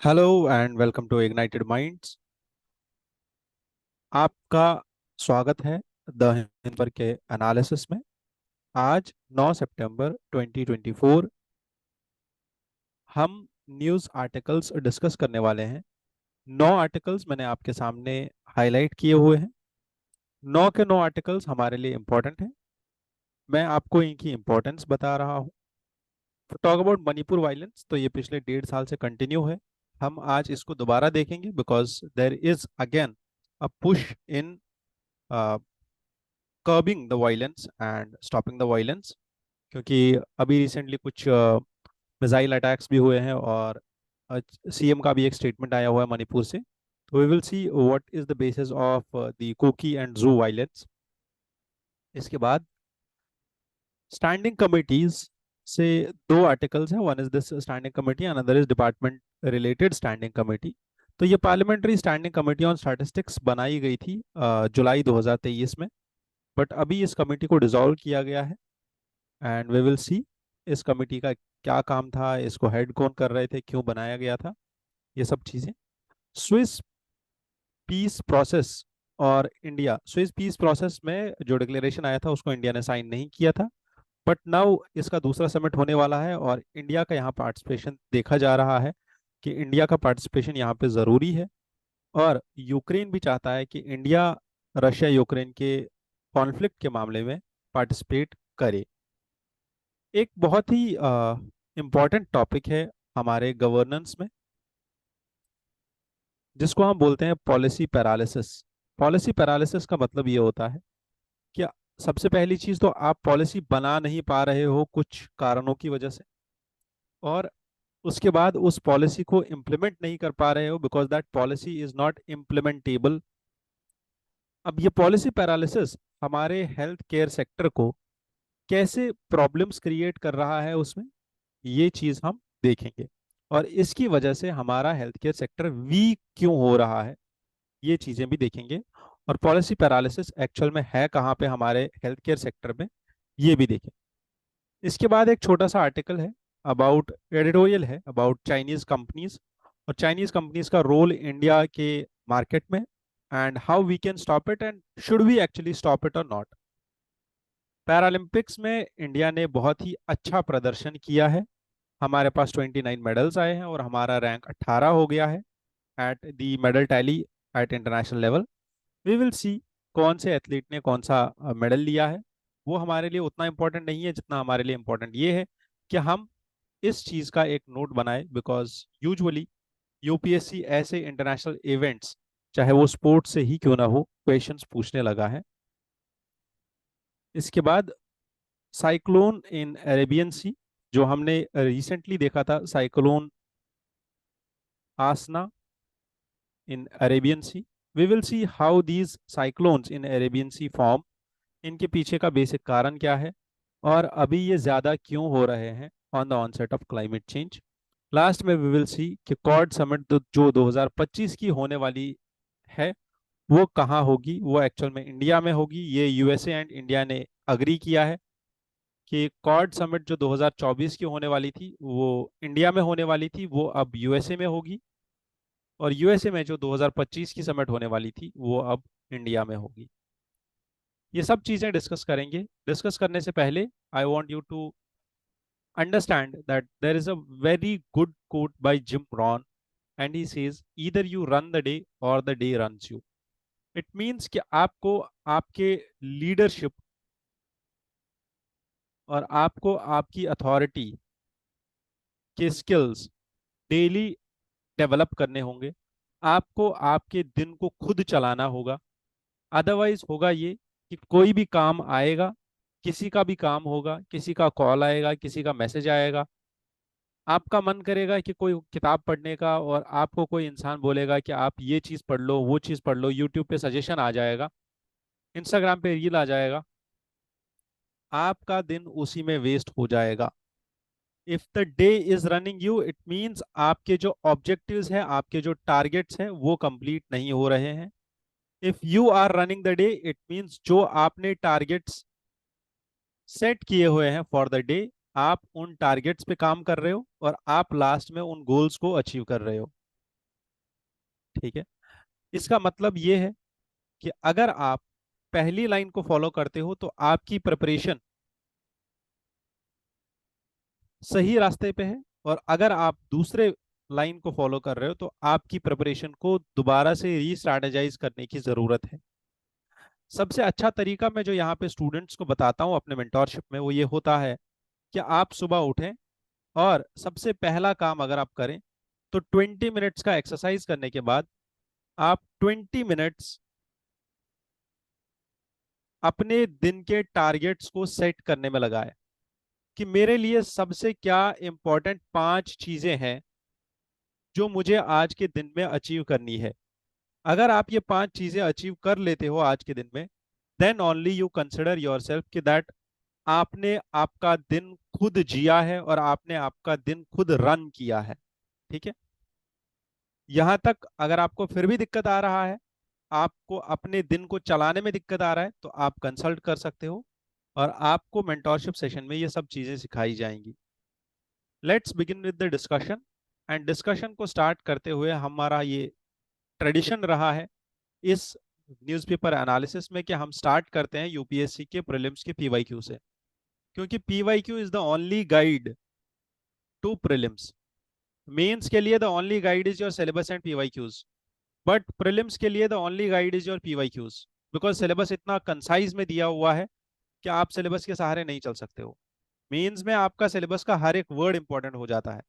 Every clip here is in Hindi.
Hello and welcome to ignited minds. आपका स्वागत है द हिंदुस्तान के एनालिसिस में। आज 9 सितंबर 2024 हम न्यूज़ आर्टिकल्स डिस्कस करने वाले हैं। 9 आर्टिकल्स मैंने आपके सामने हाईलाइट किए हुए हैं। 9 के 9 आर्टिकल्स हमारे लिए इम्पोर्टेंट हैं। मैं आपको इनकी इम्पोर्टेंस बता रहा हूँ। टॉक अबाउट मणिपुर वायलेंस, तो ये पिछले 1.5 साल से कंटिन्यू है। हम आज इसको दोबारा देखेंगे because there is again a push in curbing the violence and stopping the violence, क्योंकि अभी रिसेंटली कुछ मिसाइल अटैक्स भी हुए हैं और सीएम का भी एक स्टेटमेंट आया हुआ है मणिपुर से। तो we will see what is the basis of the Kuki and Zo violence. इसके बाद स्टैंडिंग कमिटीज से 2 आर्टिकल्स हैं। One is this standing committee, another is department related standing committee. तो ये parliamentary standing committee on statistics बनाई गई थी जुलाई 2023 में, बट अभी इस कमेटी को डिसॉल्व किया गया है एंड वी विल सी इस कमेटी का क्या काम था, इसको हेड कौन कर रहे थे, क्यों बनाया गया था, ये सब चीज़ें। स्विस पीस प्रोसेस और इंडिया, स्विस पीस प्रोसेस में जो डिक्लेरेशन आया था उसको इंडिया ने साइन नहीं किया था, बट नाउ इसका दूसरा समिट होने वाला है और इंडिया का यहाँ पार्टिसिपेशन देखा जा रहा है कि इंडिया का पार्टिसिपेशन यहाँ पे ज़रूरी है। और यूक्रेन भी चाहता है कि इंडिया रशिया यूक्रेन के कॉन्फ्लिक्ट के मामले में पार्टिसिपेट करे। एक बहुत ही इम्पॉर्टेंट टॉपिक है हमारे गवर्नेंस में, जिसको हम बोलते हैं पॉलिसी पैरालिसिस। पॉलिसी पैरालिसिस का मतलब ये होता है कि सबसे पहली चीज़ तो आप पॉलिसी बना नहीं पा रहे हो कुछ कारणों की वजह से, और उसके बाद उस पॉलिसी को इम्प्लीमेंट नहीं कर पा रहे हो because that policy is not implementable. अब ये पॉलिसी पैरालिसिस हमारे हेल्थ केयर सेक्टर को कैसे प्रॉब्लम्स क्रिएट कर रहा है उसमें, ये चीज हम देखेंगे। और इसकी वजह से हमारा हेल्थ केयर सेक्टर वीक क्यों हो रहा है, ये चीजें भी देखेंगे। और पॉलिसी पैरालिसिस एक्चुअल में है कहाँ पे हमारे हेल्थ केयर सेक्टर में, ये भी देखें। इसके बाद एक छोटा सा आर्टिकल है अबाउट, एडिटोरियल है अबाउट चाइनीज कंपनीज और चाइनीज कंपनीज का रोल इंडिया के मार्केट में, and how we can stop it and should we actually stop it और नॉट। पैरालंपिक्स में इंडिया ने बहुत ही अच्छा प्रदर्शन किया है। हमारे पास 29 मेडल्स आए हैं और हमारा रैंक 18 हो गया है at the medal tally at international level. We will see कौन से एथलीट ने कौन सा मेडल लिया है। वो हमारे लिए उतना इम्पोर्टेंट नहीं है जितना हमारे लिए इम्पोर्टेंट ये है कि हम इस चीज़ का एक नोट बनाए, बिकॉज यूजुअली यूपीएससी ऐसे इंटरनेशनल इवेंट्स, चाहे वो स्पोर्ट्स से ही क्यों ना हो, क्वेश्चंस पूछने लगा है। इसके बाद साइक्लोन इन अरेबियन सी, जो हमने रिसेंटली देखा था, cyclone Asna in Arabian sea. We will see how these cyclones in Arabian sea form, इनके पीछे का बेसिक कारण क्या है और अभी ये ज़्यादा क्यों हो रहे हैं on the onset of climate change. Last में वी विल सी कि कॉर्ड समिट जो 2025 की होने वाली है वो कहाँ होगी। वो एक्चुअल में इंडिया में होगी। ये यूएसए एंड इंडिया ने अग्री किया है कि कॉर्ड समिट जो 2024 की होने वाली थी वो इंडिया में होने वाली थी, वो अब यूएसए में होगी, और यूएसए में जो 2025 की समिट होने वाली थी वो अब इंडिया में होगी। ये सब चीज़ें डिस्कस करेंगे। डिस्कस करने से पहले I want you to understand that there is a very good quote by Jim Rohn, and he says either you run the day or the day runs you. It means कि आपको आपके लीडरशिप और आपको आपकी अथॉरिटी के स्किल्स डेली डेवलप करने होंगे। आपको आपके दिन को खुद चलाना होगा। अदरवाइज होगा ये कि कोई भी काम आएगा, किसी का भी काम होगा, किसी का कॉल आएगा, किसी का मैसेज आएगा, आपका मन करेगा कि कोई किताब पढ़ने का और आपको कोई इंसान बोलेगा कि आप ये चीज़ पढ़ लो, वो चीज़ पढ़ लो, यूट्यूब पे सजेशन आ जाएगा, इंस्टाग्राम पे रील आ जाएगा, आपका दिन उसी में वेस्ट हो जाएगा। If the day is running you, it means आपके जो ऑब्जेक्टिव्स हैं, आपके जो टारगेट्स हैं वो कंप्लीट नहीं हो रहे हैं। If you are running the day, it means जो आपने टारगेट्स सेट किए हुए हैं फॉर द डे, आप उन टारगेट्स पे काम कर रहे हो और आप लास्ट में उन गोल्स को अचीव कर रहे हो। ठीक है, इसका मतलब ये है कि अगर आप पहली लाइन को फॉलो करते हो तो आपकी प्रिपरेशन सही रास्ते पे है, और अगर आप दूसरे लाइन को फॉलो कर रहे हो तो आपकी प्रिपरेशन को दोबारा से रीस्ट्रैटेजाइज करने की जरूरत है। सबसे अच्छा तरीका मैं जो यहाँ पे स्टूडेंट्स को बताता हूँ अपने मेंटोरशिप में, वो ये होता है कि आप सुबह उठें और सबसे पहला काम अगर आप करें तो 20 मिनट्स का एक्सरसाइज करने के बाद आप 20 मिनट्स अपने दिन के टारगेट्स को सेट करने में लगाएं कि मेरे लिए सबसे क्या इंपॉर्टेंट 5 चीजें हैं जो मुझे आज के दिन में अचीव करनी है। अगर आप ये 5 चीजें अचीव कर लेते हो आज के दिन में, then only you consider your yourself that आपने आपका दिन खुद जिया है और आपने आपका दिन खुद रन किया है। ठीक है, यहां तक अगर आपको फिर भी दिक्कत आ रहा है, आपको अपने दिन को चलाने में दिक्कत आ रहा है, तो आप कंसल्ट कर सकते हो और आपको मेंटोरशिप सेशन में ये सब चीजें सिखाई जाएंगी। Let's begin with the discussion. And discussion को स्टार्ट करते हुए हमारा ये ट्रेडिशन रहा है इस न्यूज़पेपर एनालिसिस में कि हम स्टार्ट करते हैं यूपीएससी के प्रीलिम्स के पीवाईक्यू से, क्योंकि PYQ is the only guide to prelims. Mains के लिए the only guide is your syllabus and PYQs, but prelims के लिए the only guide is your PYQs, because syllabus इतना कंसाइज में दिया हुआ है कि आप सिलेबस के सहारे नहीं चल सकते हो। मेंस में आपका सिलेबस का हर एक वर्ड इंपॉर्टेंट हो जाता है,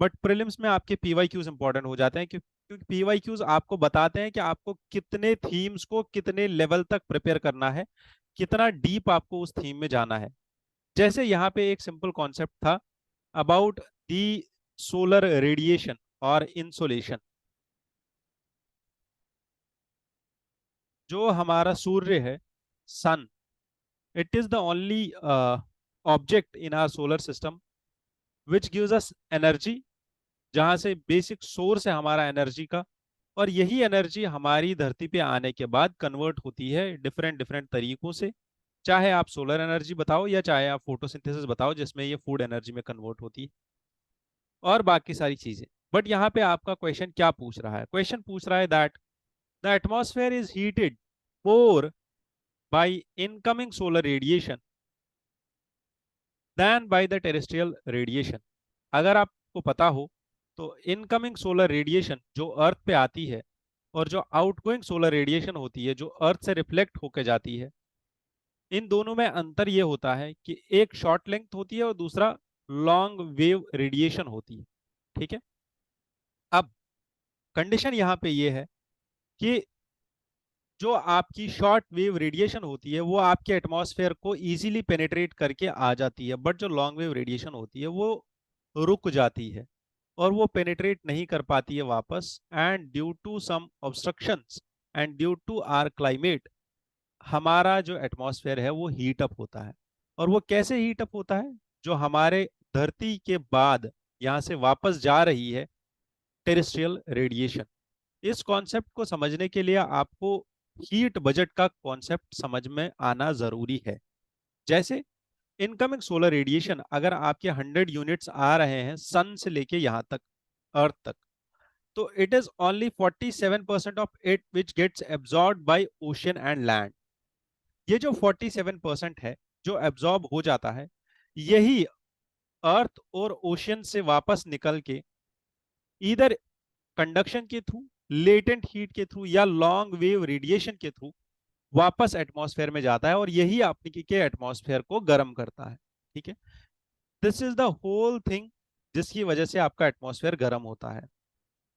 बट प्रीलिम्स में आपके पीवाईक्यूज इंपॉर्टेंट हो जाते हैं, क्योंकि पीवाईक्यूज आपको बताते हैं कि आपको कितने थीम्स को कितने लेवल तक प्रिपेयर करना है, कितना डीप आपको उस थीम में जाना है। जैसे यहाँ पे एक सिंपल कॉन्सेप्ट था अबाउट दी सोलर रेडिएशन और इंसोलेशन। जो हमारा सूर्य है, sun, it is the only object in our solar system which gives us energy, जहां से बेसिक सोर्स है हमारा एनर्जी का, और यही एनर्जी हमारी धरती पे आने के बाद कन्वर्ट होती है डिफरेंट डिफरेंट तरीकों से। चाहे आप सोलर एनर्जी बताओ या चाहे आप फोटोसिंथेसिस बताओ जिसमें ये फूड एनर्जी में कन्वर्ट होती है, और बाकी सारी चीजें। बट यहाँ पे आपका क्वेश्चन क्या पूछ रहा है? क्वेश्चन पूछ रहा है that the atmosphere is heated more by incoming solar radiation than by the terrestrial radiation. अगर आपको पता हो तो इनकमिंग सोलर रेडिएशन जो अर्थ पे आती है और जो आउटगोइंग सोलर रेडिएशन होती है जो अर्थ से रिफ्लेक्ट होकर जाती है, इन दोनों में अंतर ये होता है कि एक शॉर्ट लेंथ होती है और दूसरा लॉन्ग वेव रेडिएशन होती है। ठीक है, अब कंडीशन यहाँ पे ये है कि जो आपकी शॉर्ट वेव रेडिएशन होती है वो आपके एटमॉस्फेयर को इजीली पेनिट्रेट करके आ जाती है, बट जो लॉन्ग वेव रेडिएशन होती है वो रुक जाती है और वो पेनिट्रेट नहीं कर पाती है वापस। And due to some obstructions and due to our climate, हमारा जो एटमॉस्फेयर है वो हीट अप होता है। और वो कैसे हीट अप होता है? जो हमारे धरती के बाद यहाँ से वापस जा रही है टेरेस्ट्रियल रेडिएशन। इस कॉन्सेप्ट को समझने के लिए आपको हीट बजट का कॉन्सेप्ट समझ में आना जरूरी है। जैसे इनकमिंग सोलर रेडिएशन अगर आपके 100 यूनिट्स आ रहे हैं सन से लेके यहाँ तक, अर्थ तक, तो it is only 47% of it which gets absorb by ocean and land. ये जो 47% है जो एब्जॉर्ब हो जाता है, यही अर्थ और ओशन से वापस निकल के इधर कंडक्शन के थ्रू, लेटेंट हीट के थ्रू या लॉन्ग वेव रेडिएशन के थ्रू वापस एटमॉस्फेयर में जाता है और यही आपके के एटमॉस्फेयर को गर्म करता है। ठीक है, this is the whole thing जिसकी वजह से आपका एटमॉस्फेयर गर्म होता है।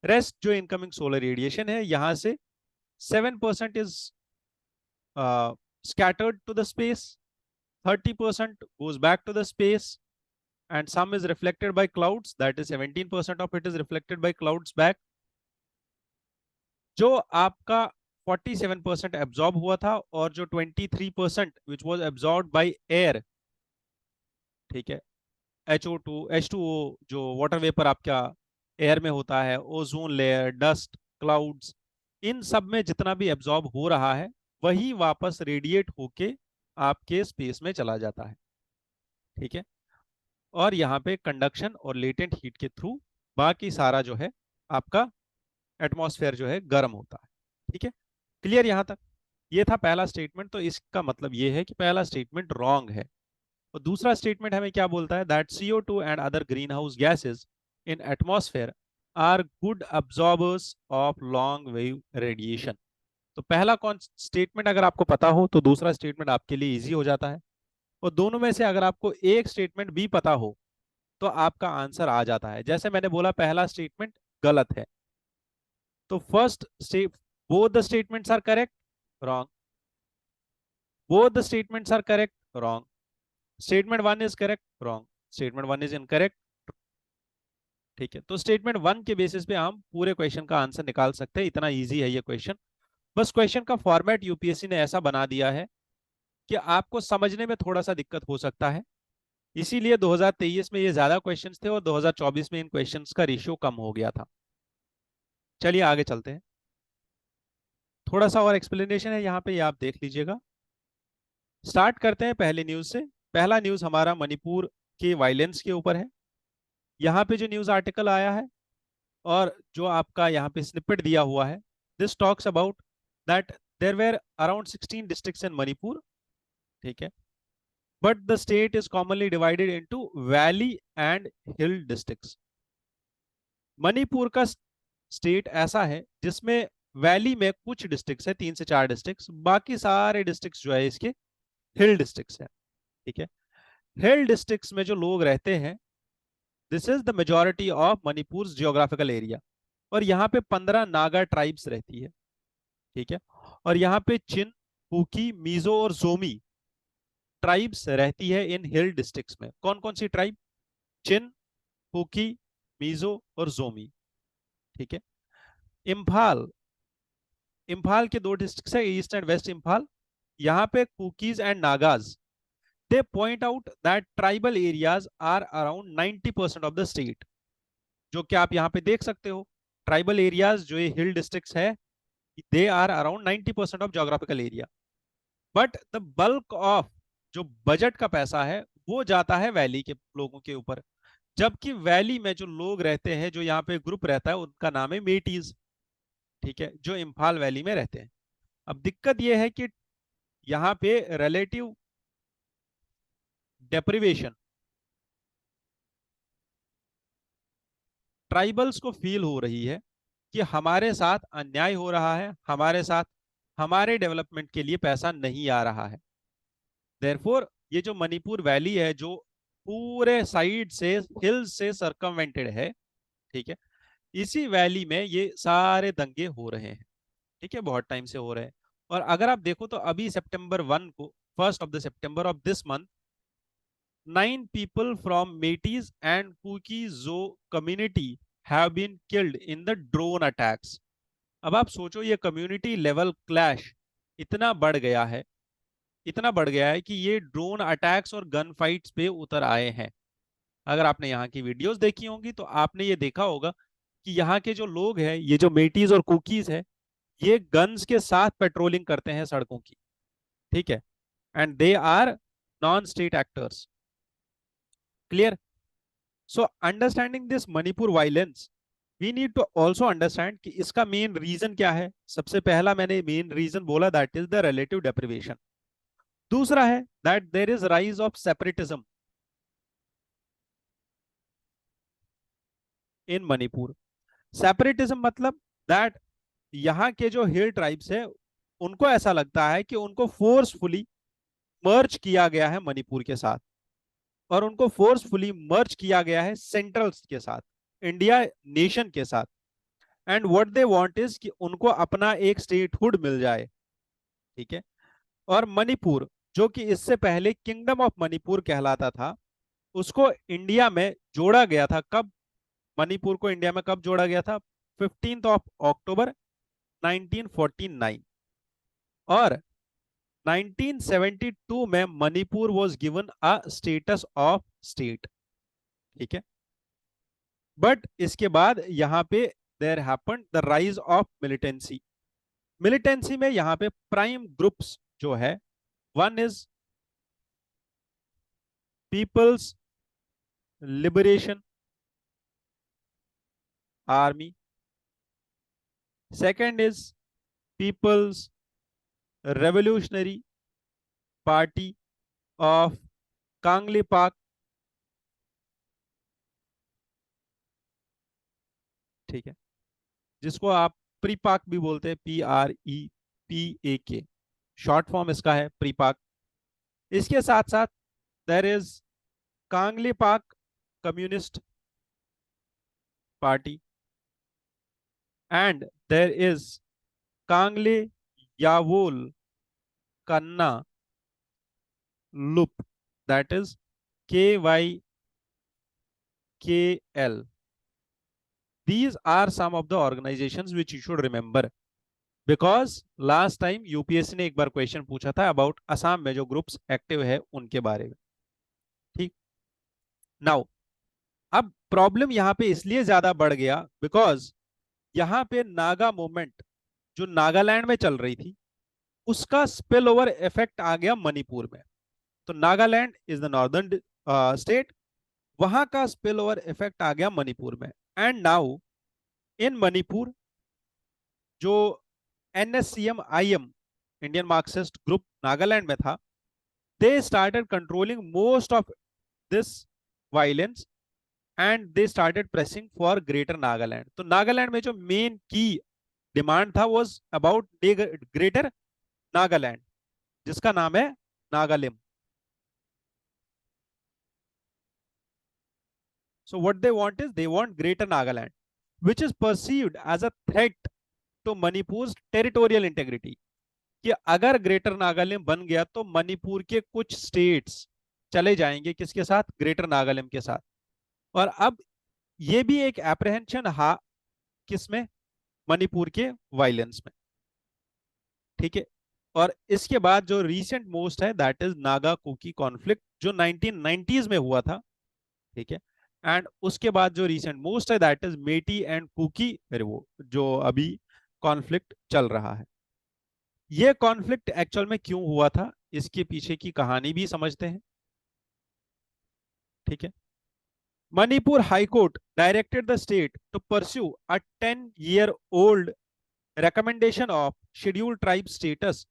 रेस्ट जो इनकमिंग सोलर रेडिएशन है, यहां से 7% is scattered to the space, 30% goes back to the space, and some is reflected by clouds, that is 17% of it is reflected by clouds back। जो आपका 47% एब्जॉर्ब हुआ था और जो 23% which was absorb by air, ठीक है, HO2 H2O जो वाटर वेपर आपका एयर में होता है, ओजोन लेयर, डस्ट, क्लाउड्स, इन सब में जितना भी एब्जॉर्ब हो रहा है वही वापस रेडिएट होके आपके स्पेस में चला जाता है। ठीक है, और यहाँ पे कंडक्शन और लेटेंट हीट के थ्रू बाकी सारा जो है आपका एटमॉस्फेयर जो है गर्म होता है। ठीक है, क्लियर यहां तक? ये था पहला स्टेटमेंट। तो इसका मतलब ये है कि पहला स्टेटमेंट रॉन्ग है। और दूसरा स्टेटमेंट हमें क्या बोलता है? That CO2 and other greenhouse gases in atmosphere are good absorbers of long wave radiation. तो पहला कौन स्टेटमेंट अगर आपको पता हो तो दूसरा स्टेटमेंट आपके लिए इजी हो जाता है, और दोनों में से अगर आपको एक स्टेटमेंट भी पता हो तो आपका आंसर आ जाता है। जैसे मैंने बोला पहला स्टेटमेंट गलत है, तो first state both the statements are correct, wrong. Both the statements are correct, wrong. Statement one is correct, wrong. Statement one is incorrect. ठीक है, तो स्टेटमेंट वन के बेसिस पे हम पूरे क्वेश्चन का आंसर निकाल सकते हैं। इतना इजी है ये क्वेश्चन। बस क्वेश्चन का फॉर्मेट यूपीएससी ने ऐसा बना दिया है कि आपको समझने में थोड़ा सा दिक्कत हो सकता है, इसीलिए 2023 में ये ज्यादा क्वेश्चंस थे और 2024 में इन क्वेश्चंस का रेशियो कम हो गया था। चलिए आगे चलते हैं। थोड़ा सा और एक्सप्लेनेशन है यहाँ पे, ये आप देख लीजिएगा। स्टार्ट करते हैं पहले न्यूज से। पहला न्यूज हमारा मणिपुर के वायलेंस के ऊपर है। यहाँ पे जो न्यूज आर्टिकल आया है और जो आपका यहाँ पे स्निपेट दिया हुआ है, this talks about that there were around 16 districts in Manipur. ठीक है, but the state is commonly divided into valley and hill districts. Manipur का स्टेट ऐसा है जिसमें वैली में कुछ डिस्ट्रिक्ट्स है, 3 से 4 डिस्ट्रिक्ट्स, बाकी सारे डिस्ट्रिक्ट्स जो है इसके हिल डिस्ट्रिक्ट्स है। ठीक है, हिल डिस्ट्रिक्ट्स में जो लोग रहते हैं, this is the majority of Manipur geographical area. और यहाँ पे 15 नागा ट्राइब्स रहती है। ठीक है, और यहाँ पे चिन, कुकी, मीजो और जोमी ट्राइब्स रहती है इन हिल डिस्ट्रिक्ट्स में। कौन कौन सी ट्राइब? चिन, कुकी, मीजो और जोमी। ठीक है, इम्फाल, इम्फाल के 2 डिस्ट्रिक्ट है, ईस्ट एंड वेस्ट इम्फाल। यहाँ पे Kukis and Nagas, they point out that tribal areas are around 90% of the state. जो कि आप यहाँ पे देख सकते हो, ट्राइबल एरियाज जो ये हिल डिस्ट्रिक्ट्स है, they are around 90% of geographical area. But the bulk of जो बजट का पैसा है वो जाता है वैली के लोगों के ऊपर। जबकि वैली में जो लोग रहते हैं, जो यहाँ पे ग्रुप रहता है, उनका नाम है मेटीज। ठीक है, जो इम्फाल वैली में रहते हैं। अब दिक्कत यह है कि यहाँ पे रिलेटिव डेप्रिवेशन ट्राइबल्स को फील हो रही है कि हमारे साथ अन्याय हो रहा है, हमारे साथ हमारे डेवलपमेंट के लिए पैसा नहीं आ रहा है। देयरफॉर ये जो मणिपुर वैली है, जो पूरे साइड से हिल से सरकमवेंटेड है, ठीक है, इसी वैली में ये सारे दंगे हो रहे हैं। ठीक है, बहुत टाइम से हो रहे हैं। और अगर आप देखो तो अभी September 1 को, 1 of this month, 9 people from Metis and Kuki-Zo community have been killed in the drone attacks. अब आप सोचो ये कम्युनिटी लेवल क्लैश इतना बढ़ गया है, इतना बढ़ गया है कि ये ड्रोन अटैक्स और गन फाइट्स पे उतर आए हैं। अगर आपने यहाँ की वीडियोस देखी होंगी तो आपने ये देखा होगा कि यहाँ के जो लोग हैं, ये जो मेटीज और कुकीज है, ये गन्स के साथ पेट्रोलिंग करते हैं सड़कों की। ठीक है, and they are non state actors. Clear? So understanding this Manipur violence, we need to also understand कि इसका मेन रीजन क्या है। सबसे पहला मैंने मेन रीजन बोला, that is the relative deprivation. दूसरा है that there is rise of separatism in Manipur. Separatism मतलब दैट यहाँ के जो हिल ट्राइब्स है, उनको ऐसा लगता है कि उनको फोर्सफुली मर्ज किया गया है मणिपुर के साथ, और उनको फोर्सफुली मर्ज किया गया है सेंट्रल के साथ, इंडिया नेशन के साथ। And what they want is कि उनको अपना एक स्टेटहुड मिल जाए। ठीक है, और मणिपुर जो कि इससे पहले किंगडम ऑफ मणिपुर कहलाता था, उसको इंडिया में जोड़ा गया था। कब मणिपुर को इंडिया में कब जोड़ा गया था? 15 October 1949। और 1972 में Manipur was given a status of state. ठीक है, बट इसके बाद यहाँ पे there happened the rise of militancy. Militancy में यहाँ पे प्राइम ग्रुप्स जो है, one is people's liberation army, second is people's revolutionary party of Kangleipak, ठीक है, जिसको आप प्रीपाक भी बोलते हैं, PREPAK, शॉर्ट फॉर्म इसका है प्रीपाक। इसके साथ साथ there is Kangleipak communist party and there is Kanglei Yawol Kanna Lup, that is KYKL. These are some of the organizations which you should remember because last time UPSC ने एक बार क्वेश्चन पूछा था अबाउट असम में जो ग्रुप्स एक्टिव है उनके बारे में। ठीक, नाउ अब प्रॉब्लम यहां पे इसलिए ज्यादा बढ़ गया बिकॉज यहां पे नागा मूवमेंट जो नागालैंड में चल रही थी उसका स्पिल ओवर इफेक्ट आ गया मणिपुर में। तो Nagaland is the northern state, वहां का स्पिल ओवर इफेक्ट आ गया मणिपुर में। एंड नाउ इन मणिपुर जो NSCM IM Indian Marxist group Nagaland में था, they started controlling most of this violence and they started pressing for greater Nagaland. तो नागालैंड में जो मेन की डिमांड था वाज अबाउट ग्रेटर नागालैंड, जिसका नाम है Nagalim. So what they want is they want Greater Nagaland, which is perceived as a threat to Manipur's territorial integrity. कि अगर ग्रेटर नागालैंड बन गया तो मणिपुर के कुछ स्टेट्स चले जाएंगे किसके साथ, ग्रेटर नागालैंड के साथ। और अब ये भी एक एप्रहेंशन हा किसमें, मणिपुर के वायलेंस में, ठीक है। और इसके बाद जो रीसेंट मोस्ट है that is Naga Kuki conflict जो 1990s में हुआ था, ठीक है। एंड उसके बाद जो रीसेंट मोस्ट है दैट इज मेटी एंड कुकी वो जो अभी कॉन्फ्लिक्ट चल रहा है। ये कॉन्फ्लिक्ट एक्चुअल में क्यों हुआ था, इसके पीछे की कहानी भी समझते हैं, ठीक है। Manipur high court directed the state to pursue a 10-year old recommendation of scheduled tribe status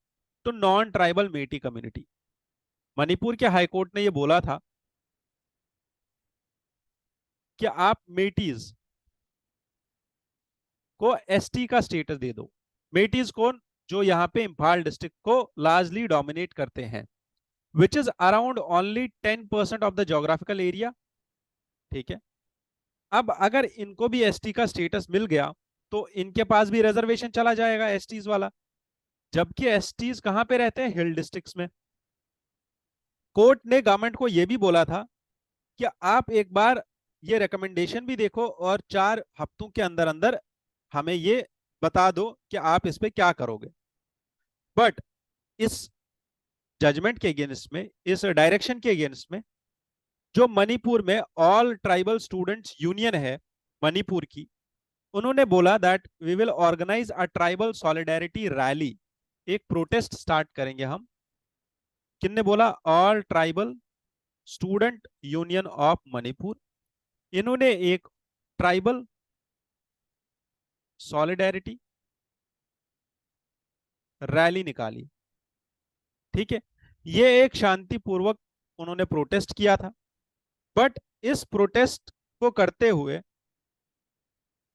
to non tribal Meitei community. Manipur के हाईकोर्ट ने ये बोला था कि आप मेटीज को एसटी का स्टेटस दे दो। मेटीज कौन, जो यहाँ पे इंफाल डिस्ट्रिक्ट को लार्जली डोमिनेट करते हैं, which is around only 10% of the geographical area, ठीक है। अब अगर इनको भी एसटी का स्टेटस मिल गया तो इनके पास भी रिजर्वेशन चला जाएगा एसटीज वाला, जबकि एसटीज कहां पे रहते हैं, हिल डिस्ट्रिक्ट्स में। कोर्ट ने गवर्नमेंट को यह भी बोला था कि आप एक बार ये रिकमेंडेशन भी देखो और 4 हफ्तों के अंदर अंदर हमें ये बता दो कि आप इस पे क्या करोगे। बट इस जजमेंट के अगेंस्ट में, इस डायरेक्शन के अगेंस्ट में, जो मणिपुर में ऑल ट्राइबल स्टूडेंट्स यूनियन है मणिपुर की, उन्होंने बोला that we will organise a tribal solidarity rally, एक प्रोटेस्ट स्टार्ट करेंगे हम। किसने बोला, all tribal student union of Manipur. इन्होंने एक ट्राइबल सॉलिडेरिटी रैली निकाली, ठीक है। ये एक शांतिपूर्वक उन्होंने प्रोटेस्ट किया था, बट इस प्रोटेस्ट को करते हुए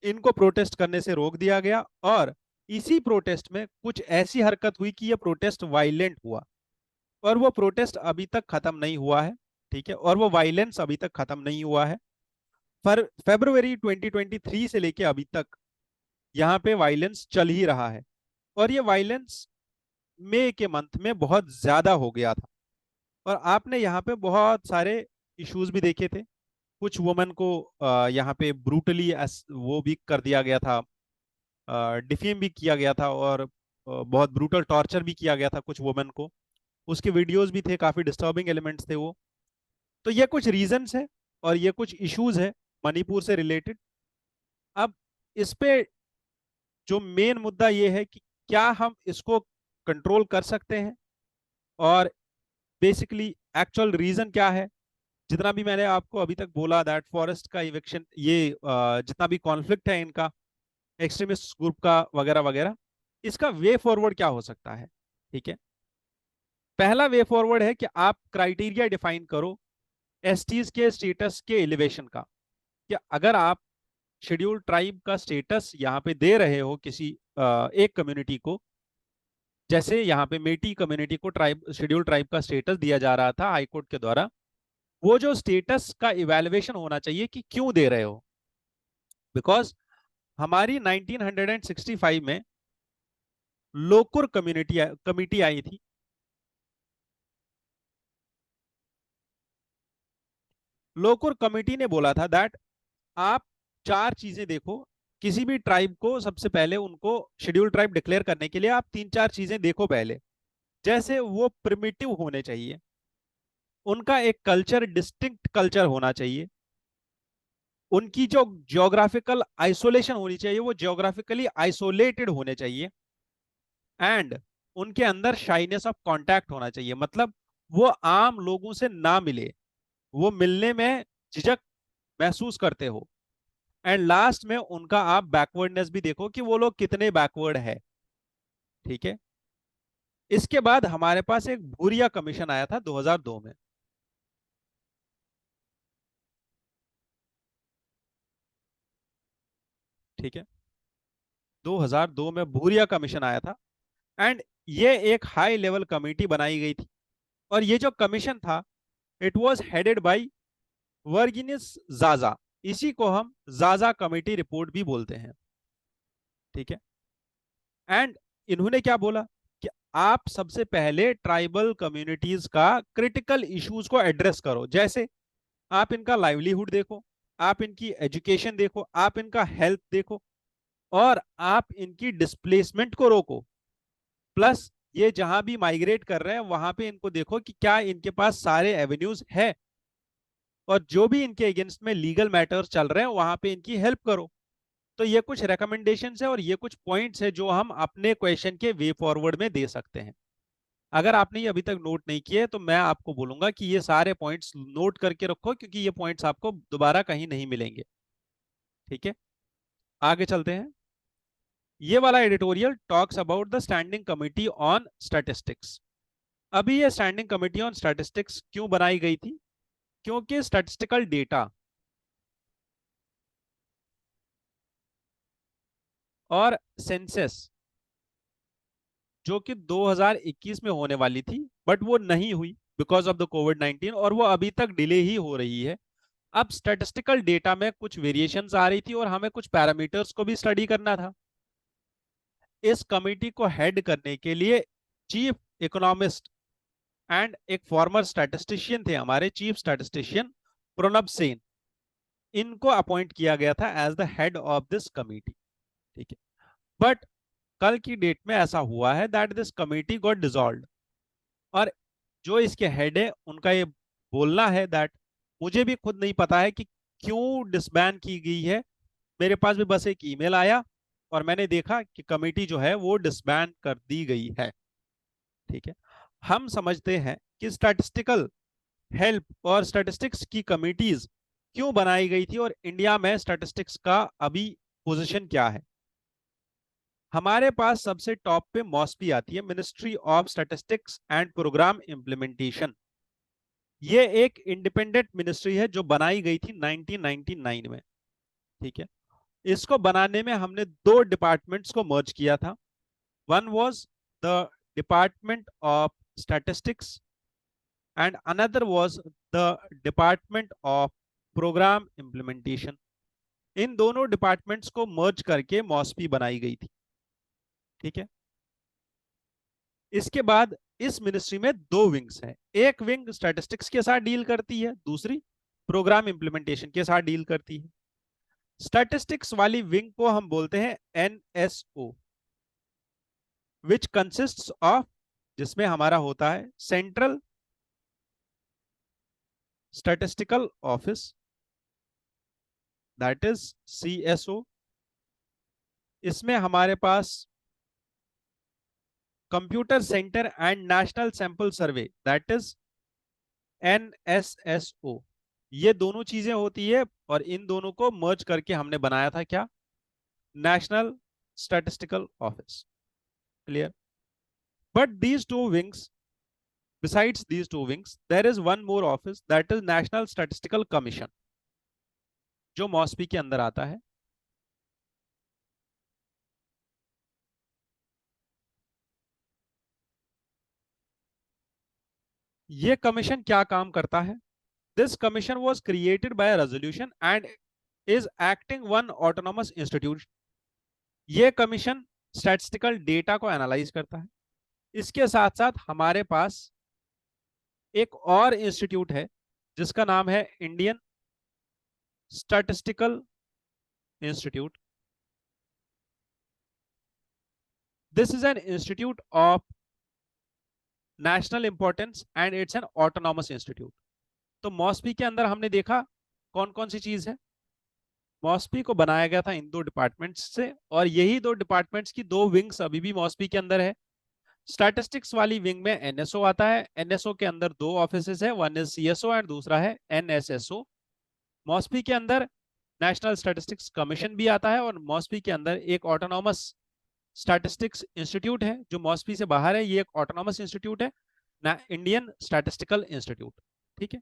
इनको प्रोटेस्ट करने से रोक दिया गया और इसी प्रोटेस्ट में कुछ ऐसी हरकत हुई कि यह प्रोटेस्ट वायलेंट हुआ और वो प्रोटेस्ट अभी तक खत्म नहीं हुआ है, ठीक है। और वो वायलेंस अभी तक खत्म नहीं हुआ है। फरवरी 2023 से लेके अभी तक यहाँ पे वायलेंस चल ही रहा है और ये वायलेंस मई के मंथ में बहुत ज्यादा हो गया था। और आपने यहाँ पे बहुत सारे इश्यूज भी देखे थे। कुछ वुमेन को यहाँ पे ब्रूटली वो भी कर दिया गया था, डिफेम भी किया गया था और बहुत ब्रूटल टॉर्चर भी किया गया था कुछ वुमेन को। उसके वीडियोस भी थे, काफी डिस्टर्बिंग एलिमेंट्स थे वो। तो ये कुछ रीजंस है और ये कुछ इश्यूज है मणिपुर से रिलेटेड। अब इस पे जो मेन मुद्दा ये है कि क्या हम इसको कंट्रोल कर सकते हैं और बेसिकली एक्चुअल रीजन क्या है। जितना भी मैंने आपको अभी तक बोला दैट फॉरेस्ट का इविक्शन, ये जितना भी कॉन्फ्लिक्ट है इनका, एक्सट्रीमिस्ट ग्रुप का वगैरह वगैरह। इसका वे फॉरवर्ड क्या हो सकता है? ठीक है, पहला वे फॉरवर्ड है कि आप क्राइटेरिया डिफाइन करो एसटीज के स्टेटस के एलिवेशन का, कि अगर आप शेड्यूल ट्राइब का स्टेटस यहाँ पे दे रहे हो किसी एक कम्युनिटी को, जैसे यहाँ पे मेटी कम्युनिटी को ट्राइब शेड्यूल ट्राइब का स्टेटस दिया जा रहा था हाईकोर्ट के द्वारा, वो जो स्टेटस का इवैल्यूएशन होना चाहिए कि क्यों दे रहे हो। बिकॉज हमारी 1965 में लोकुर कम्युनिटी कमिटी आई थी। लोकुर कमिटी ने बोला था दैट आप चार चीजें देखो, किसी भी ट्राइब को सबसे पहले उनको शेड्यूल ट्राइब डिक्लेयर करने के लिए आप तीन चार चीजें देखो पहले। जैसे वो प्रिमिटिव होने चाहिए, उनका एक कल्चर डिस्टिंक्ट कल्चर होना चाहिए, उनकी जो जियोग्राफिकल आइसोलेशन होनी चाहिए वो जियोग्राफिकली आइसोलेटेड होने चाहिए, एंड उनके अंदर शाइनेस ऑफ कांटेक्ट होना चाहिए, मतलब वो आम लोगों से ना मिले, वो मिलने में झिझक महसूस करते हो। एंड लास्ट में उनका आप बैकवर्डनेस भी देखो कि वो लोग कितने बैकवर्ड है। ठीक है, इसके बाद हमारे पास एक भूरिया कमीशन आया था 2002 में। ठीक है, 2002 में भूरिया कमीशन आया था, एंड ये एक हाई लेवल कमेटी बनाई गई थी। और ये जो कमीशन था, इट वाज हेडेड बाय वर्गिनिस जाजा। इसी को हम जाजा कमेटी रिपोर्ट भी बोलते हैं। ठीक है, एंड इन्होंने क्या बोला कि आप सबसे पहले ट्राइबल कम्युनिटीज का क्रिटिकल इश्यूज को एड्रेस करो। जैसे आप इनका लाइवलीहुड देखो, आप इनकी एजुकेशन देखो, आप इनका हेल्थ देखो, और आप इनकी डिस्प्लेसमेंट को रोको। प्लस ये जहां भी माइग्रेट कर रहे हैं वहां पे इनको देखो कि क्या इनके पास सारे एवेन्यूज है, और जो भी इनके अगेंस्ट में लीगल मैटर्स चल रहे हैं वहां पे इनकी हेल्प करो। तो ये कुछ रिकमेंडेशंस है और ये कुछ पॉइंट्स है जो हम अपने क्वेश्चन के वे फॉरवर्ड में दे सकते हैं। अगर आपने ये अभी तक नोट नहीं किए तो मैं आपको बोलूंगा कि ये सारे पॉइंट्स नोट करके रखो, क्योंकि ये पॉइंट्स आपको दोबारा कहीं नहीं मिलेंगे। ठीक है, आगे चलते हैं। ये वाला editorial talks about the standing committee on statistics. अभी ये स्टैंडिंग कमिटी ऑन स्टैटिस्टिक्स क्यों बनाई गई थी? क्योंकि स्टैटिस्टिकल डेटा और सेंसस जो कि 2021 में होने वाली थी, बट वो नहीं हुई बिकॉज ऑफ द कोविड-19, और वो अभी तक डिले ही हो रही है। अब स्टैटिस्टिकल डेटा में कुछ वेरिएशंस आ रही थी और हमें कुछ पैरामीटर्स को भी स्टडी करना था। इस कमिटी को हेड करने के लिए चीफ इकोनॉमिस्ट एंड एक फॉर्मर स्टैटिस्टिशियन थे हमारे चीफ स्टैटिस्टिशियन प्रणब सेन, इनको अपॉइंट किया गया था as the head of this committee. ठीक है, बट कल की डेट में ऐसा हुआ है that this committee got dissolved, और जो इसके हेड है उनका ये बोलना है दैट मुझे भी खुद नहीं पता है कि क्यों डिसबैन की गई है। मेरे पास भी बस एक ईमेल आया और मैंने देखा कि कमेटी जो है वो डिसबैन कर दी गई है। ठीक है, हम समझते हैं कि स्टैटिस्टिकल हेल्प और स्टैटिस्टिक्स की कमिटीज क्यों बनाई गई थी और इंडिया में स्टैटिस्टिक्स का अभी पोजीशन क्या है। हमारे पास सबसे टॉप पे मॉस्पी आती है, ministry of statistics and programme implementation. ये एक इंडिपेंडेंट मिनिस्ट्री है जो बनाई गई थी 1999 में। ठीक है, इसको बनाने में हमने दो डिपार्टमेंट्स को मर्ज किया था। One was the department of statistics and another was the department of programme implementation. इन दोनों डिपार्टमेंट्स को मर्ज करके मॉस्पी बनाई गई थी। ठीक है, इसके बाद इस मिनिस्ट्री में दो विंग्स हैं। एक विंग स्टैटिस्टिक्स के साथ डील करती है, दूसरी प्रोग्राम इंप्लीमेंटेशन के साथ डील करती है। स्टैटिस्टिक्स वाली विंग को हम बोलते हैं एनएसओ, विच कंसिस्ट्स ऑफ, जिसमें हमारा होता है central statistical office, that is CSO. इसमें हमारे पास computer centre and national sample survey, that is NSSO. ये दोनों चीजें होती है और इन दोनों को मर्ज करके हमने बनाया था क्या, National Statistical Office. Clear? But these two wings, besides these two wings, there is one more office, that is National Statistical Commission, जो मॉस्पी के अंदर आता है. ये कमीशन क्या काम करता है? This commission was created by a resolution and is acting one autonomous institute. ये कमीशन स्टैटिस्टिकल डेटा को एनालाइज करता है. इसके साथ साथ हमारे पास एक और इंस्टीट्यूट है जिसका नाम है Indian statistical institute. This is an institute of national importance and it's an autonomous institute. तो मॉस्पी के अंदर हमने देखा कौन कौन सी चीज है. मॉस्पी को बनाया गया था इन दो डिपार्टमेंट्स से, और यही दो डिपार्टमेंट्स की दो विंग्स अभी भी मॉस्पी के अंदर है. स्टैटिस्टिक्स वाली विंग में एनएसओ आता है. एनएसओ के अंदर दो ऑफिसेस है, वन इज सीएसओ एंड दूसरा है एनएसएसओ. मॉस्पी के अंदर नेशनल स्टैटिस्टिक्स कमीशन भी आता है, और मॉस्पी के अंदर एक ऑटोनॉमस स्टैटिस्टिक्स इंस्टीट्यूट है जो मॉस्पी से बाहर है. ये एक ऑटोनॉमस इंस्टीट्यूट है ना, इंडियन स्टैटिस्टिकल इंस्टीट्यूट. ठीक है.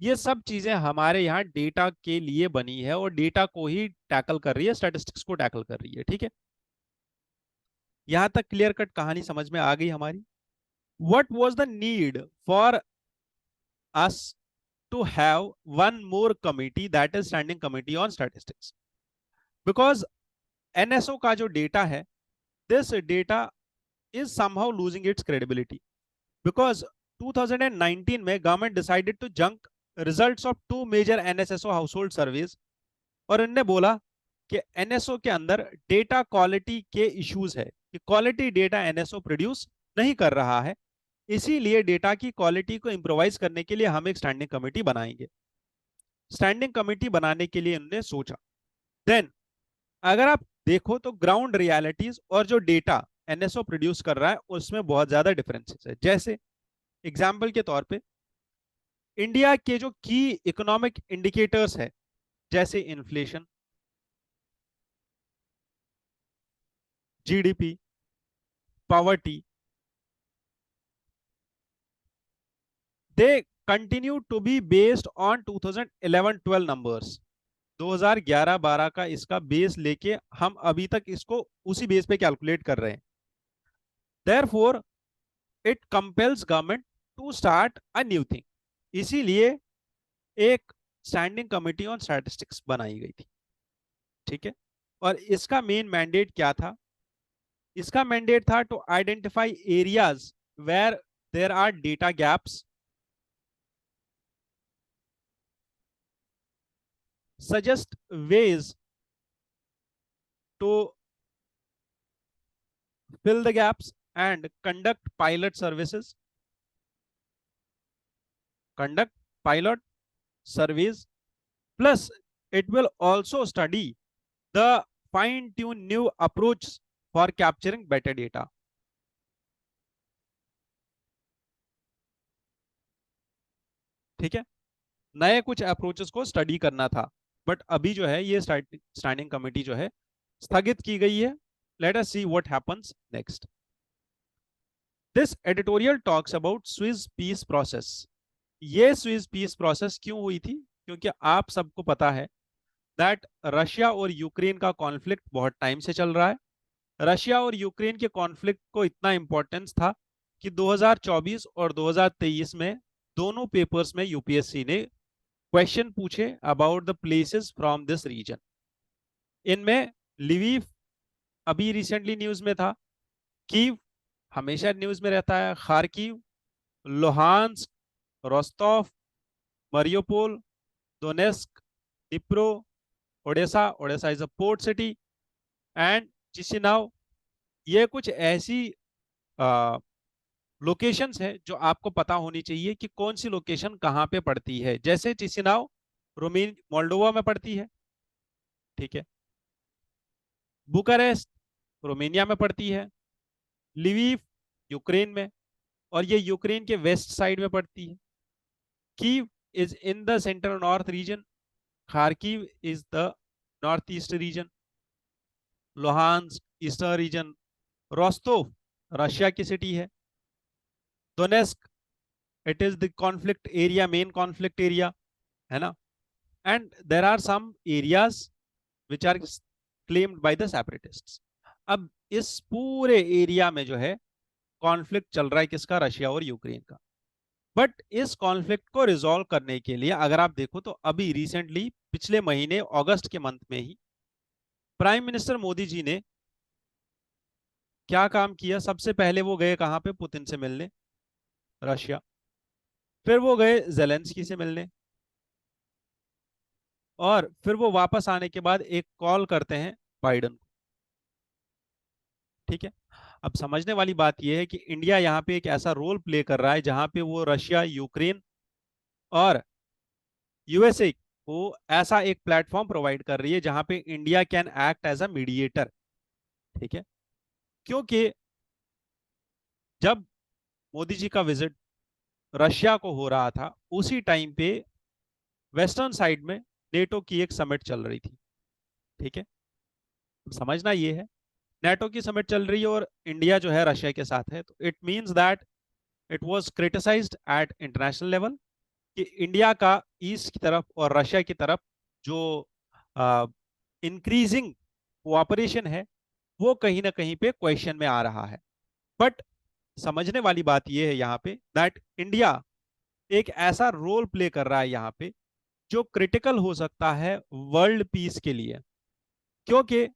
ये सब चीजें हमारे यहाँ डेटा के लिए बनी है और डेटा को ही टैकल कर रही है, स्टैटिस्टिक्स को टैकल कर रही है. ठीक है. यहां तक क्लियर कट कहानी समझ में आ गई हमारी. What was the need for us to have one more committee, that is standing committee on statistics? Because NSO का जो डेटा है, this data is somehow losing its credibility. Because 2019 में government decided to junk results of two major NSSO household surveys, और इनने बोला कि एनएसओ के अंदर डेटा क्वालिटी के इश्यूज है, कि क्वालिटी डेटा एनएसओ प्रोड्यूस नहीं कर रहा है. इसीलिए डेटा की क्वालिटी को इंप्रोवाइज करने के लिए हम एक स्टैंडिंग कमेटी बनाएंगे. स्टैंडिंग कमेटी बनाने के लिए इन्होंने सोचा. देन अगर आप देखो तो ग्राउंड रियलिटीज और जो डेटा एनएसओ प्रोड्यूस कर रहा है उसमें बहुत ज्यादा डिफरेंसेस है. जैसे एग्जाम्पल के तौर पे इंडिया के जो की इकोनॉमिक इंडिकेटर्स है, जैसे inflation, GDP, poverty, they continue to be based on 2011-12 numbers. 2011-12 का इसका बेस लेके हम अभी तक इसको उसी बेस पे कैलकुलेट कर रहे हैं. Therefore, it compels government to start a new thing. इसीलिए एक स्टैंडिंग कमिटी ऑन स्टैटिस्टिक्स बनाई गई थी. ठीक है. और इसका मेन मैंडेट क्या था? इसका मैंडेट था to identify areas where there are data gaps, suggest ways to fill the gaps and conduct pilot services, conduct pilot surveys. Plus it will also study the fine tune new approach for capturing better data. ठीक है. नए कुछ अप्रोचेस को स्टडी करना था, बट अभी जो है ये स्टैंडिंग कमेटी जो है स्थगित की गई है. Let us see what happens next. This editorial talks about Swiss peace process. ये स्विस पीस प्रोसेस क्यों हुई थी? क्योंकि आप सबको पता है दैट रशिया और यूक्रेन का कॉन्फ्लिक्ट बहुत टाइम से चल रहा है. रशिया और यूक्रेन के कॉन्फ्लिक्ट को इतना इंपॉर्टेंस था कि 2024 और 2023 में दोनों पेपर्स में यूपीएससी ने क्वेश्चन पूछे about the places from this region. इनमें लिविव अभी रिसेंटली न्यूज में था, कीव हमेशा न्यूज में रहता है, Kharkiv, Luhansk, Rostov, Mariupol, Donetsk, Dnipro, Odesa, Odesa is a port city, and Chisinau. ये कुछ ऐसी लोकेशंस है जो आपको पता होनी चाहिए कि कौन सी लोकेशन कहाँ पे पड़ती है. जैसे चिसिनाव मोल्डोवा में पड़ती है. ठीक है. बुकारेस्ट रोमेनिया में पड़ती है. लिविव यूक्रेन में, और ये यूक्रेन के वेस्ट साइड में पड़ती है. Kyiv is in the central north region. Kharkiv is the north east region. Luhansk eastern region, Rostov Russia की सिटी है, Donetsk it is the conflict area, main conflict area, है ना। And there are some areas which are claimed by the separatists. अब इस पूरे एरिया में जो है कॉन्फ्लिक्ट चल रहा है किसका, रशिया और यूक्रेन का। बट इस कॉन्फ्लिक्ट को रिजॉल्व करने के लिए अगर आप देखो तो अभी रिसेंटली पिछले महीने अगस्त के मंथ में ही प्राइम मिनिस्टर मोदी जी ने क्या काम किया, सबसे पहले वो गए कहां पे, पुतिन से मिलने, रशिया। फिर वो गए जेलेंस्की से मिलने, और फिर वो वापस आने के बाद एक कॉल करते हैं बाइडन को। ठीक है। अब समझने वाली बात यह है कि इंडिया यहाँ पे एक ऐसा रोल प्ले कर रहा है जहां पे वो रशिया, यूक्रेन और यूएसए को ऐसा एक प्लेटफॉर्म प्रोवाइड कर रही है जहां पे India can act as a mediator. ठीक है। क्योंकि जब मोदी जी का विजिट रशिया को हो रहा था उसी टाइम पे वेस्टर्न साइड में नेटो की एक समिट चल रही थी। ठीक है। समझना ये है, नेटो की समिट चल रही है और इंडिया जो है रशिया के साथ है, तो it means that it was criticised at international level कि इंडिया का ईस्ट की तरफ और रशिया की तरफ जो इंक्रीजिंग कोऑपरेशन है वो कहीं ना कहीं पे क्वेश्चन में आ रहा है। बट समझने वाली बात यह है यहाँ पे दैट इंडिया एक ऐसा रोल प्ले कर रहा है यहाँ पे जो क्रिटिकल हो सकता है वर्ल्ड पीस के लिए। क्योंकि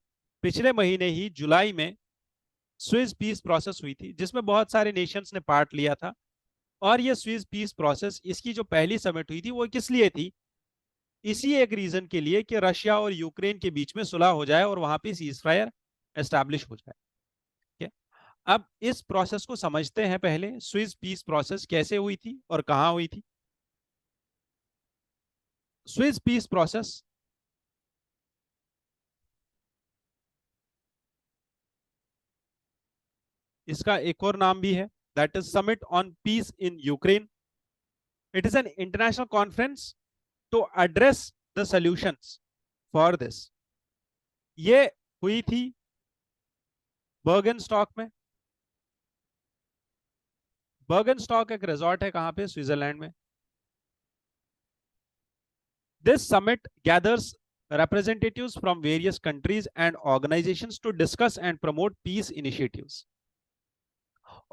पिछले महीने ही जुलाई में स्विस पीस प्रोसेस हुई थी जिसमें बहुत सारे नेशंस ने पार्ट लिया था। और ये स्विस पीस प्रोसेस, इसकी जो पहली समिट हुई थी वो किस लिए थी, इसी एक रीजन के लिए कि रशिया और यूक्रेन के बीच में सुलह हो जाए और वहां पे सीज फायर एस्टैब्लिश हो जाए। ठीक है? अब इस प्रोसेस को समझते हैं, पहले स्विस पीस प्रोसेस कैसे हुई थी और कहां हुई थी। स्विस पीस प्रोसेस इसका एक और नाम भी है, that is summit on peace in Ukraine. It is an international conference to address the solutions for this. ये हुई थी बर्गन स्टॉक में। बर्गन स्टॉक एक रिजॉर्ट है कहां पे, स्विट्जरलैंड में। This summit gathers representatives from various countries and organizations to discuss and promote peace initiatives.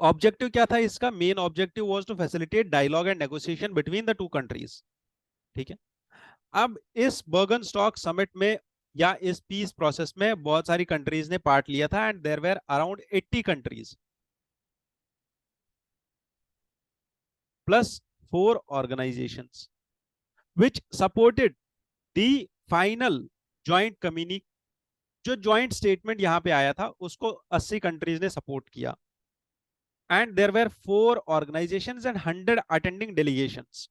Objective क्या था इसका, main objective was to facilitate dialogue and negotiation between the two countries. ठीक है। अब इस बर्गन स्टॉक समिट में या इस पीस प्रोसेस में बहुत सारी कंट्रीज ने पार्ट लिया था and there were around 80 countries plus 4 organisations which supported the final joint communique। जो ज्वाइंट स्टेटमेंट यहां पे आया था उसको 80 कंट्रीज ने सपोर्ट किया and there were 4 organisations and 100 attending delegations.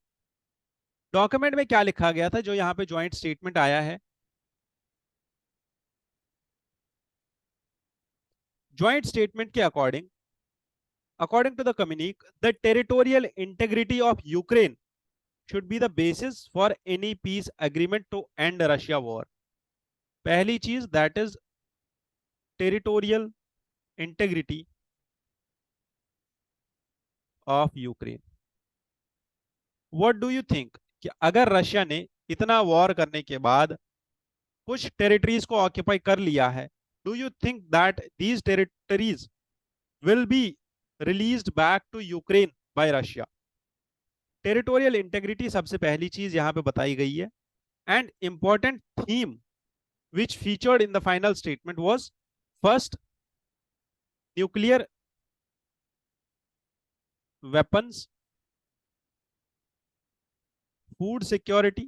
Document में क्या लिखा गया था जो यहां पे ज्वाइंट स्टेटमेंट आया है, ज्वाइंट स्टेटमेंट के according, according to the communique, the territorial integrity of Ukraine should be the basis for any peace agreement to end Russia war। पहली चीज that is territorial integrity of Ukraine. What do you think कि अगर रशिया ने इतना वॉर करने के बाद कुछ टेरिटरीज को ऑक्यूपाई कर लिया है, do you think that these territories will be released back to Ukraine by Russia. Territorial integrity सबसे पहली चीज यहां पे बताई गई है and important theme which featured in the final statement was first nuclear weapons, food security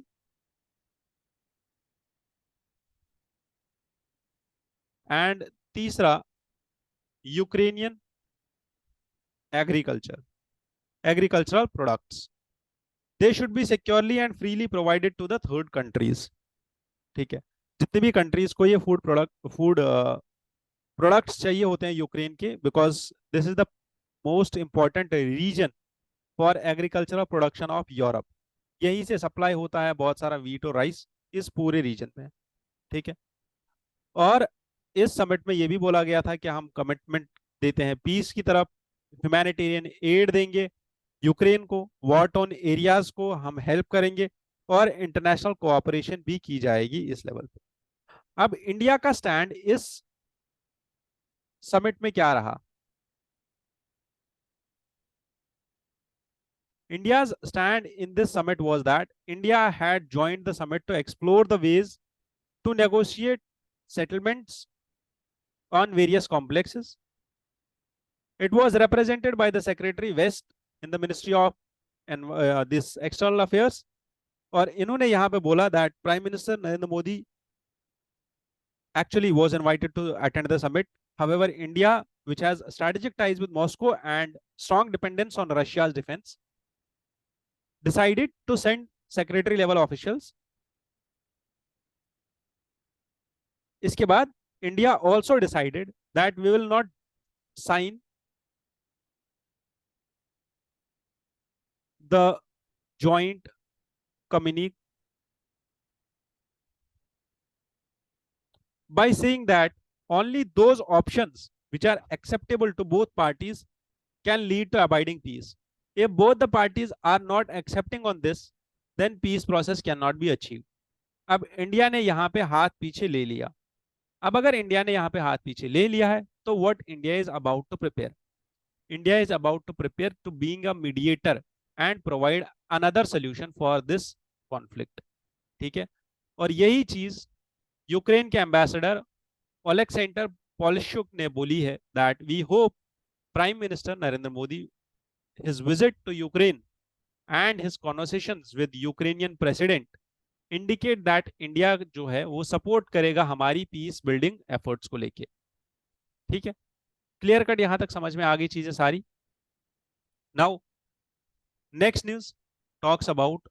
and तीसरा Ukrainian agriculture, agricultural products, they should be securely and freely provided to the third countries. ठीक है। जितने भी कंट्रीज को ये फूड प्रोडक्ट्स चाहिए होते हैं यूक्रेन के, because this is the most important reason for agricultural production of Europe. यहीं से सप्लाई होता है बहुत सारा वीट और राइस इस पूरे रीजन में। ठीक है। और इस समिट में ये भी बोला गया था कि हम कमिटमेंट देते हैं पीस की तरफ, ह्यूमैनिटेरियन एड देंगे यूक्रेन को, वॉर टोन एरियाज को हम हेल्प करेंगे, और इंटरनेशनल कोऑपरेशन भी की जाएगी इस लेवल पे। अब इंडिया का स्टैंड इस समिट में क्या रहा? India's stand in this summit was that India had joined the summit to explore the ways to negotiate settlements on various complexes. It was represented by the Secretary West in the Ministry of this External Affairs. और इन्होंने यहाँ पे बोला that Prime Minister Narendra Modi actually was invited to attend the summit. However, India, which has strategic ties with Moscow and strong dependence on Russia's defense, decided to send secretary level officials. इसके बाद India also decided that we will not sign the joint communique by saying that only those options which are acceptable to both parties can lead to abiding peace. If both the parties are not accepting on this, then peace process cannot be achieved. अब इंडिया ने यहाँ पे हाथ पीछे ले लिया। अब अगर इंडिया ने यहाँ पे हाथ पीछे ले लिया है तो what India is about to prepare? India is about to prepare to being a mediator and provide another solution for this conflict. ठीक है, और यही चीज यूक्रेन के एम्बेसडर ओलेक्सेंडर पॉलिशुक ने बोली है that we hope prime minister Narendra Modi his visit to Ukraine and his conversations with Ukrainian president indicate that India जो है वो सपोर्ट करेगा हमारी पीस बिल्डिंग एफर्ट्स को लेके। ठीक है, क्लियर कट, यहां तक समझ में आ गई चीजें सारी। Now next news talks about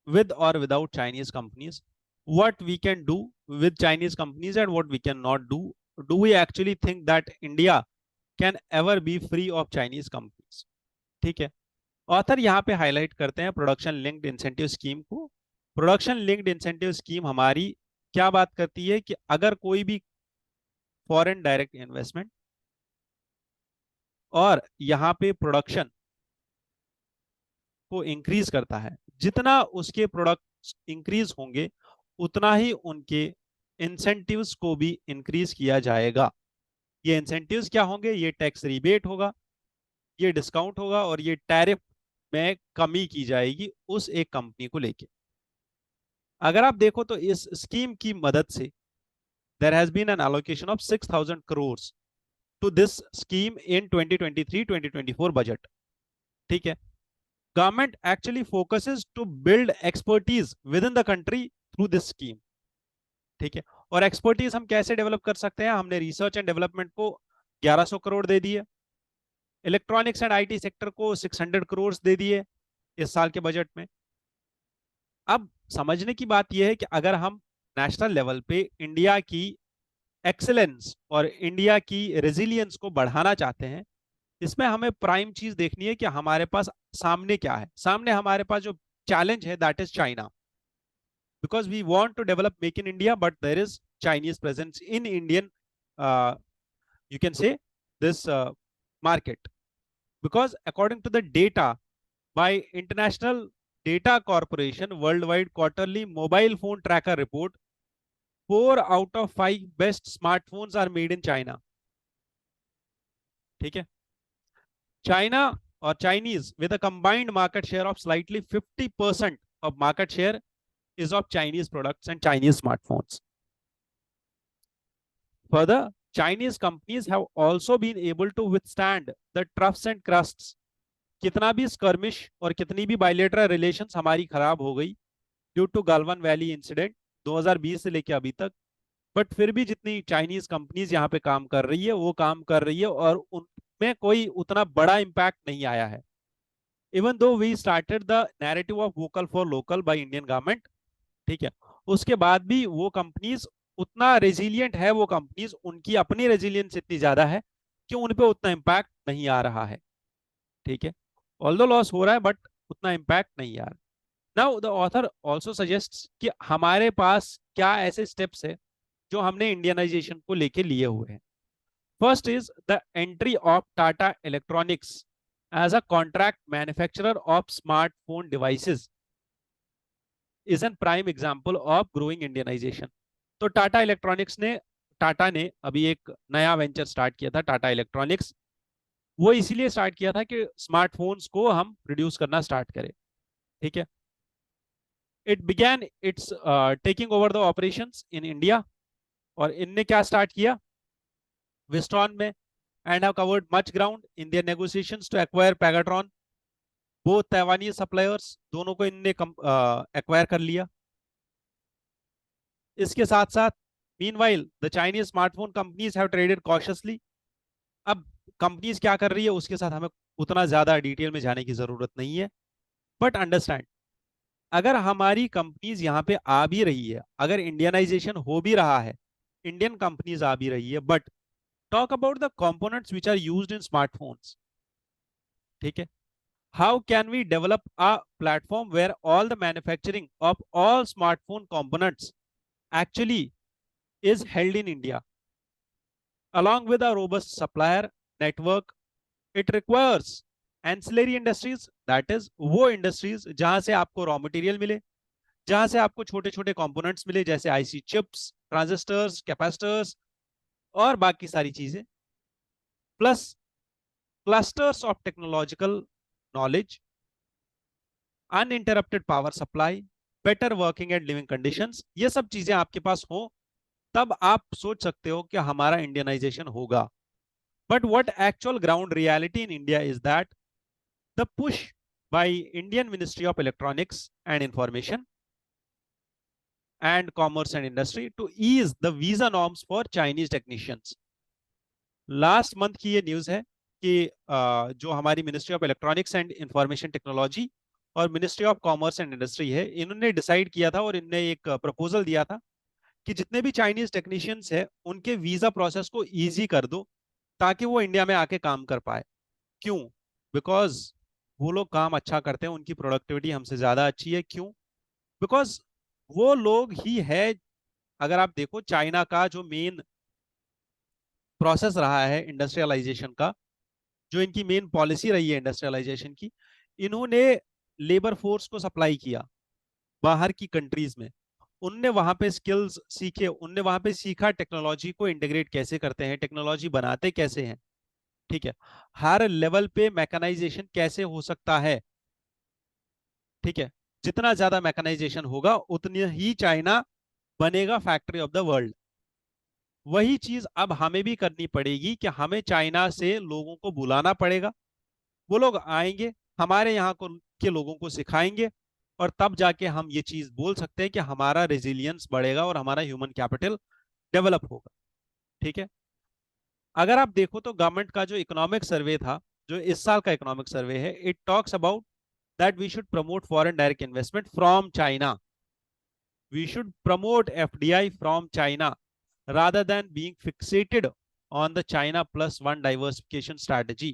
with or without Chinese companies, what we can do with Chinese companies and what we cannot do. Do we actually think that India can ever be free of Chinese companies? ठीक है, ऑथर यहाँ पे हाईलाइट करते हैं प्रोडक्शन लिंक्ड इंसेंटिव स्कीम को। प्रोडक्शन लिंक्ड इंसेंटिव स्कीम हमारी क्या बात करती है कि अगर कोई भी फॉरेन डायरेक्ट इन्वेस्टमेंट और यहाँ पे प्रोडक्शन को इंक्रीज करता है, जितना उसके प्रोडक्ट इंक्रीज होंगे उतना ही उनके इंसेंटिव्स को भी इंक्रीज किया जाएगा। ये इंसेंटिव्स क्या होंगे? ये टैक्स रिबेट होगा, ये डिस्काउंट होगा, और ये टैरिफ में कमी की जाएगी उस एक कंपनी को लेके। अगर आप देखो तो इस स्कीम की मदद से there has been an allocation of 6000 crore to this scheme in 2023-2024 budget. ठीक है, government actually focuses to build expertise within the country through this scheme. ठीक है, और एक्सपर्टीज हम कैसे डेवलप कर सकते हैं? हमने रिसर्च एंड डेवलपमेंट को 1100 करोड़ दे दिए, इलेक्ट्रॉनिक्स एंड आईटी सेक्टर को 600 करोड़ दे दिए इस साल के बजट में। अब समझने की बात यह है कि अगर हम नेशनल लेवल पे इंडिया की एक्सेलेंस और इंडिया की रेजिलियंस को बढ़ाना चाहते हैं, इसमें हमें प्राइम चीज देखनी है कि हमारे पास सामने क्या है। सामने हमारे पास जो चैलेंज है that is China, because we want to develop make in India but there is Chinese presence in Indian you can say this market, because according to the data by International Data Corporation worldwide quarterly mobile phone tracker report, 4 out of 5 best smartphones are made in China. ठीक है, China or Chinese with a combined market share of slightly 50% of market share is of Chinese products and Chinese smartphones. Further, Chinese companies have also been able to withstand the troughs and crusts. कितना भी skirmish और कितनी भी bilateral relations हमारी खराब हो गई due to Galwan Valley incident 2020 से लेके अभी तक, बट फिर भी जितनी चाइनीज कंपनीज यहाँ पे काम कर रही है वो काम कर रही है और उनमें कोई उतना बड़ा इम्पैक्ट नहीं आया है। Even though we started the narrative of vocal for local by Indian government, ठीक है, उसके बाद भी वो कंपनीज उतना रेजिलियंट है, वो कंपनीज उनकी अपनी रेजिलियंस इतनी ज्यादा है कि उन पे उतना इम्पैक्ट नहीं आ रहा है। ठीक है, ऑल्दो लॉस हो रहा है बट उतना इम्पैक्ट नहीं आ रहा। Now the author also suggests कि हमारे पास क्या ऐसे स्टेप्स है जो हमने इंडियनाइजेशन को लेके लिए हुए हैं। First is the entry of Tata electronics as a contract manufacturer of smartphone devices is an prime example of growing Indianisation. तो टाटा ने अभी एक नया वेंचर स्टार्ट किया था, टाटा इलेक्ट्रॉनिक्स। वो इसीलिए स्टार्ट किया था कि स्मार्टफोन्स को हम प्रोड्यूस करना स्टार्ट करें। ठीक है। It began its taking over the operations in India. और इनने क्या स्टार्ट किया विस्टॉन में, and have covered much ground in their negotiations to acquire Pegatron. वो ताइवानी सप्लायर्स दोनों को इनने एक्वायर कर लिया। इसके साथ साथ meanwhile the Chinese smartphone companies have traded cautiously. अब कंपनीज क्या कर रही है उसके साथ हमें उतना ज्यादा डिटेल में जाने की जरूरत नहीं है, बट अंडरस्टैंड अगर हमारी कंपनीज यहाँ पे आ भी रही है, अगर इंडियनाइजेशन हो भी रहा है, इंडियन कंपनीज आ भी रही है, but talk about the components which are used in smartphones. ठीक है। How can we develop a platform where all the manufacturing of all smartphone components actually is held in India along with a robust supplier network? It requires ancillary industries, that is वो industries जहां से आपको रॉ मटेरियल मिले, जहां से आपको छोटे छोटे कंपोनेंट्स मिले, जैसे आईसी चिप्स, ट्रांजिस्टर्स, कैपेसिटर्स और बाकी सारी चीजें, plus clusters of technological knowledge, uninterrupted power supply, better working and living conditions. ये सब चीजें आपके पास हो तब आप सोच सकते हो कि हमारा इंडियनाइजेशन होगा। But what actual ground reality in India is that the push by Indian Ministry of Electronics and Information and Commerce and Industry to ease the visa norms for Chinese technicians। Last month की ये न्यूज है कि जो हमारी ministry of electronics and information technology और ministry of commerce and industry है, इन्होंने डिसाइड किया था और इनने एक प्रपोजल दिया था कि जितने भी चाइनीज टेक्नीशियंस है उनके वीजा प्रोसेस को इजी कर दो ताकि वो इंडिया में आके काम कर पाए। क्यों? बिकॉज वो लोग काम अच्छा करते हैं, उनकी प्रोडक्टिविटी हमसे ज्यादा अच्छी है। क्यों? बिकॉज वो लोग ही है, अगर आप देखो चाइना का जो मेन प्रोसेस रहा है इंडस्ट्रियलाइजेशन का, जो इनकी मेन पॉलिसी रही है इंडस्ट्रियलाइजेशन की, इन्होंने लेबर फोर्स को सप्लाई किया बाहर की कंट्रीज में। उनने वहां पे स्किल्स सीखे, उनने वहां पे सीखा टेक्नोलॉजी को इंटीग्रेट कैसे करते हैं, टेक्नोलॉजी बनाते कैसे हैं। ठीक है। हर लेवल पे मैकेनाइजेशन कैसे हो सकता है। ठीक है। जितना ज्यादा मैकेनाइजेशन होगा उतनी ही चाइना बनेगा फैक्ट्री ऑफ द वर्ल्ड। वही चीज अब हमें भी करनी पड़ेगी कि हमें चाइना से लोगों को बुलाना पड़ेगा, वो लोग आएंगे, हमारे यहाँ को के लोगों को सिखाएंगे, और तब जाके हम ये चीज बोल सकते हैं कि हमारा रेजिलियंस बढ़ेगा और हमारा ह्यूमन कैपिटल डेवलप होगा। ठीक है। अगर आप देखो तो गवर्नमेंट का जो इकोनॉमिक सर्वे था, जो इस साल का इकोनॉमिक सर्वे है, it talks about that we should promote foreign direct investment from China. We should promote FDI from China rather than being fixated on the China plus one diversification strategy।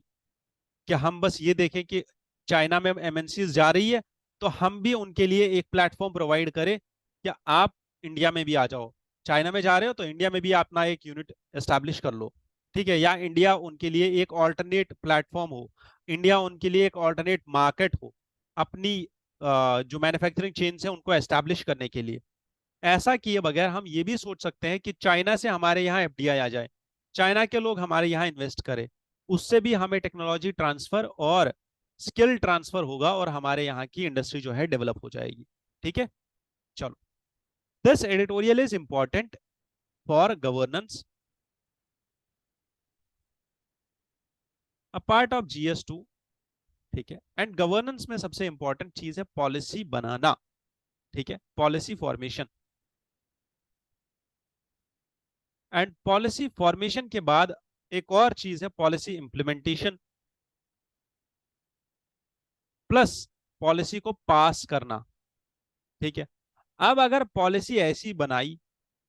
कि हम बस ये देखें कि चाइना में एमएनसीज जा रही है तो हम भी उनके लिए एक प्लेटफॉर्म प्रोवाइड करें कि आप इंडिया में भी आ जाओ, चाइना में जा रहे हो तो इंडिया में भी अपना एक यूनिट एस्टैब्लिश कर लो। ठीक है। या इंडिया उनके लिए एक ऑल्टरनेट प्लेटफॉर्म हो, इंडिया उनके लिए एक ऑल्टरनेट मार्केट हो अपनी जो मैन्युफैक्चरिंग चेन है उनको एस्टैब्लिश करने के लिए। ऐसा किए बगैर हम ये भी सोच सकते हैं कि चाइना से हमारे यहाँ एफडीआई आ जाए, चाइना के लोग हमारे यहाँ इन्वेस्ट करें, उससे भी हमें टेक्नोलॉजी ट्रांसफर और स्किल ट्रांसफर होगा और हमारे यहाँ की इंडस्ट्री जो है डेवलप हो जाएगी। ठीक है। चलो, this editorial is important for governance, a part of GS2। ठीक है। एंड गवर्नेंस में सबसे इंपॉर्टेंट चीज है पॉलिसी बनाना। ठीक है। Policy formation, and policy formation के बाद एक और चीज है पॉलिसी इंप्लीमेंटेशन प्लस पॉलिसी को पास करना। ठीक है। अब अगर पॉलिसी ऐसी बनाई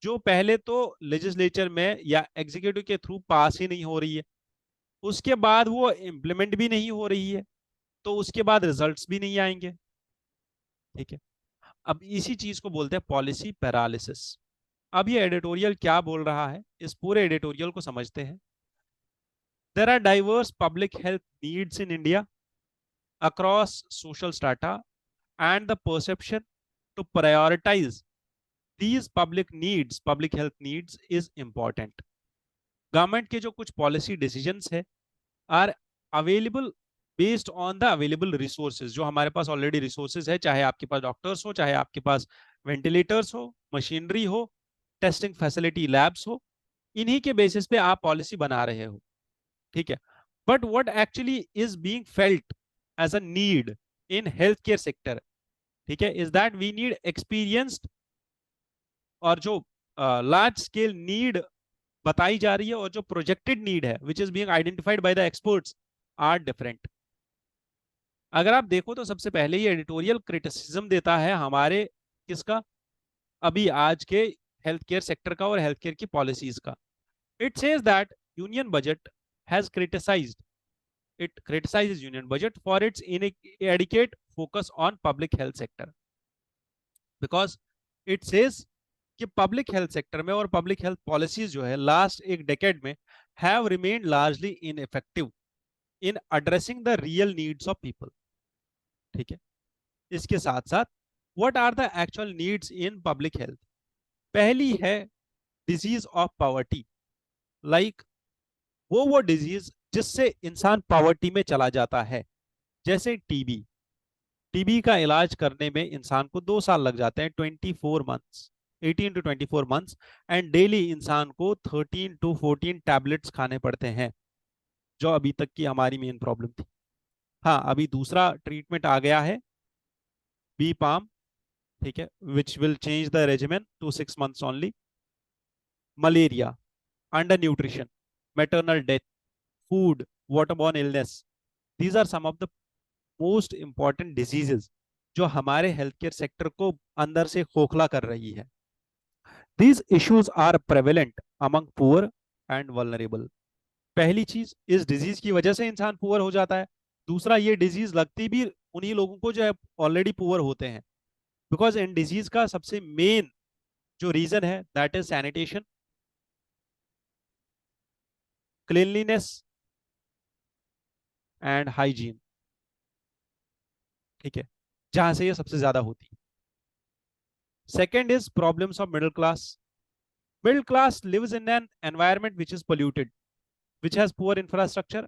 जो पहले तो लेजिस्लेचर में या एग्जीक्यूटिव के थ्रू पास ही नहीं हो रही है, उसके बाद वो इंप्लीमेंट भी नहीं हो रही है, तो उसके बाद रिजल्ट्स भी नहीं आएंगे। ठीक है। अब इसी चीज को बोलते हैं पॉलिसी पैरालिसिस। अब ये एडिटोरियल क्या बोल रहा है, इस पूरे एडिटोरियल को समझते हैं। There are diverse public health needs in India across social strata and the perception to prioritise these public health needs is important. Government के जो कुछ पॉलिसी डिसीजंस है are available based on the available resources, जो हमारे पास ऑलरेडी रिसोर्सेज है, चाहे आपके पास डॉक्टर्स हो, चाहे आपके पास वेंटिलेटर्स हो, मशीनरी हो, टेस्टिंग फैसिलिटी लैब्स हो, इन्हीं के बेसिस पे आप पॉलिसी बना रहे हो, ठीक है। But what actually is being felt as a need in health care sector, ठीक है, is that we need experienced, और जो लार्ज स्केल नीड बताई जा रही है और जो प्रोजेक्टेड नीड है which is being identified by the experts are different. अगर आप देखो तो सबसे पहले ये एडिटोरियल क्रिटिसिज्म देता है हमारे किसका, अभी आज के हेल्थ केयर सेक्टर का और हेल्थ केयर की पॉलिसीज का। It says that union budget has criticised, it criticizes union budget for its inadequate focus on public health sector, because it says कि पब्लिक हेल्थ सेक्टर में और पब्लिक हेल्थ पॉलिसीज जो है लास्ट एक डेकेड में have remained largely ineffective in addressing the real needs of people, ठीक है। इसके साथ साथ what are the actual needs in public health, पहली है डिजीज ऑफ पॉवर्टी, लाइक वो डिजीज जिससे इंसान पॉवर्टी में चला जाता है, जैसे टीबी। टीबी का इलाज करने में इंसान को 2 साल लग जाते हैं, 24 months, 18 to 24 months, and daily इंसान को 13 to 14 टैबलेट्स खाने पड़ते हैं, जो अभी तक की हमारी मेन प्रॉब्लम थी। हाँ, अभी दूसरा ट्रीटमेंट आ गया है, बी पाम, ठीक है, which will change the regimen to 6 months only. Malaria, under nutrition, maternal death, food, waterborne illness, these are some of the most important diseases जो हमारे हेल्थ केयर सेक्टर को अंदर से खोखला कर रही है। These issues are prevalent among poor and vulnerable. पहली चीज, इस डिजीज की वजह से इंसान पुअर हो जाता है। दूसरा, ये डिजीज लगती भी उन्हीं लोगों को जो ऑलरेडी पुअर होते हैं, बिकॉज इन डिजीज का सबसे मेन जो रीजन है that is sanitation, cleanliness and hygiene, ठीक है, जहां से ये सबसे ज्यादा होती है। Second is problems of middle class. Middle class lives in an environment which is polluted, which has poor infrastructure,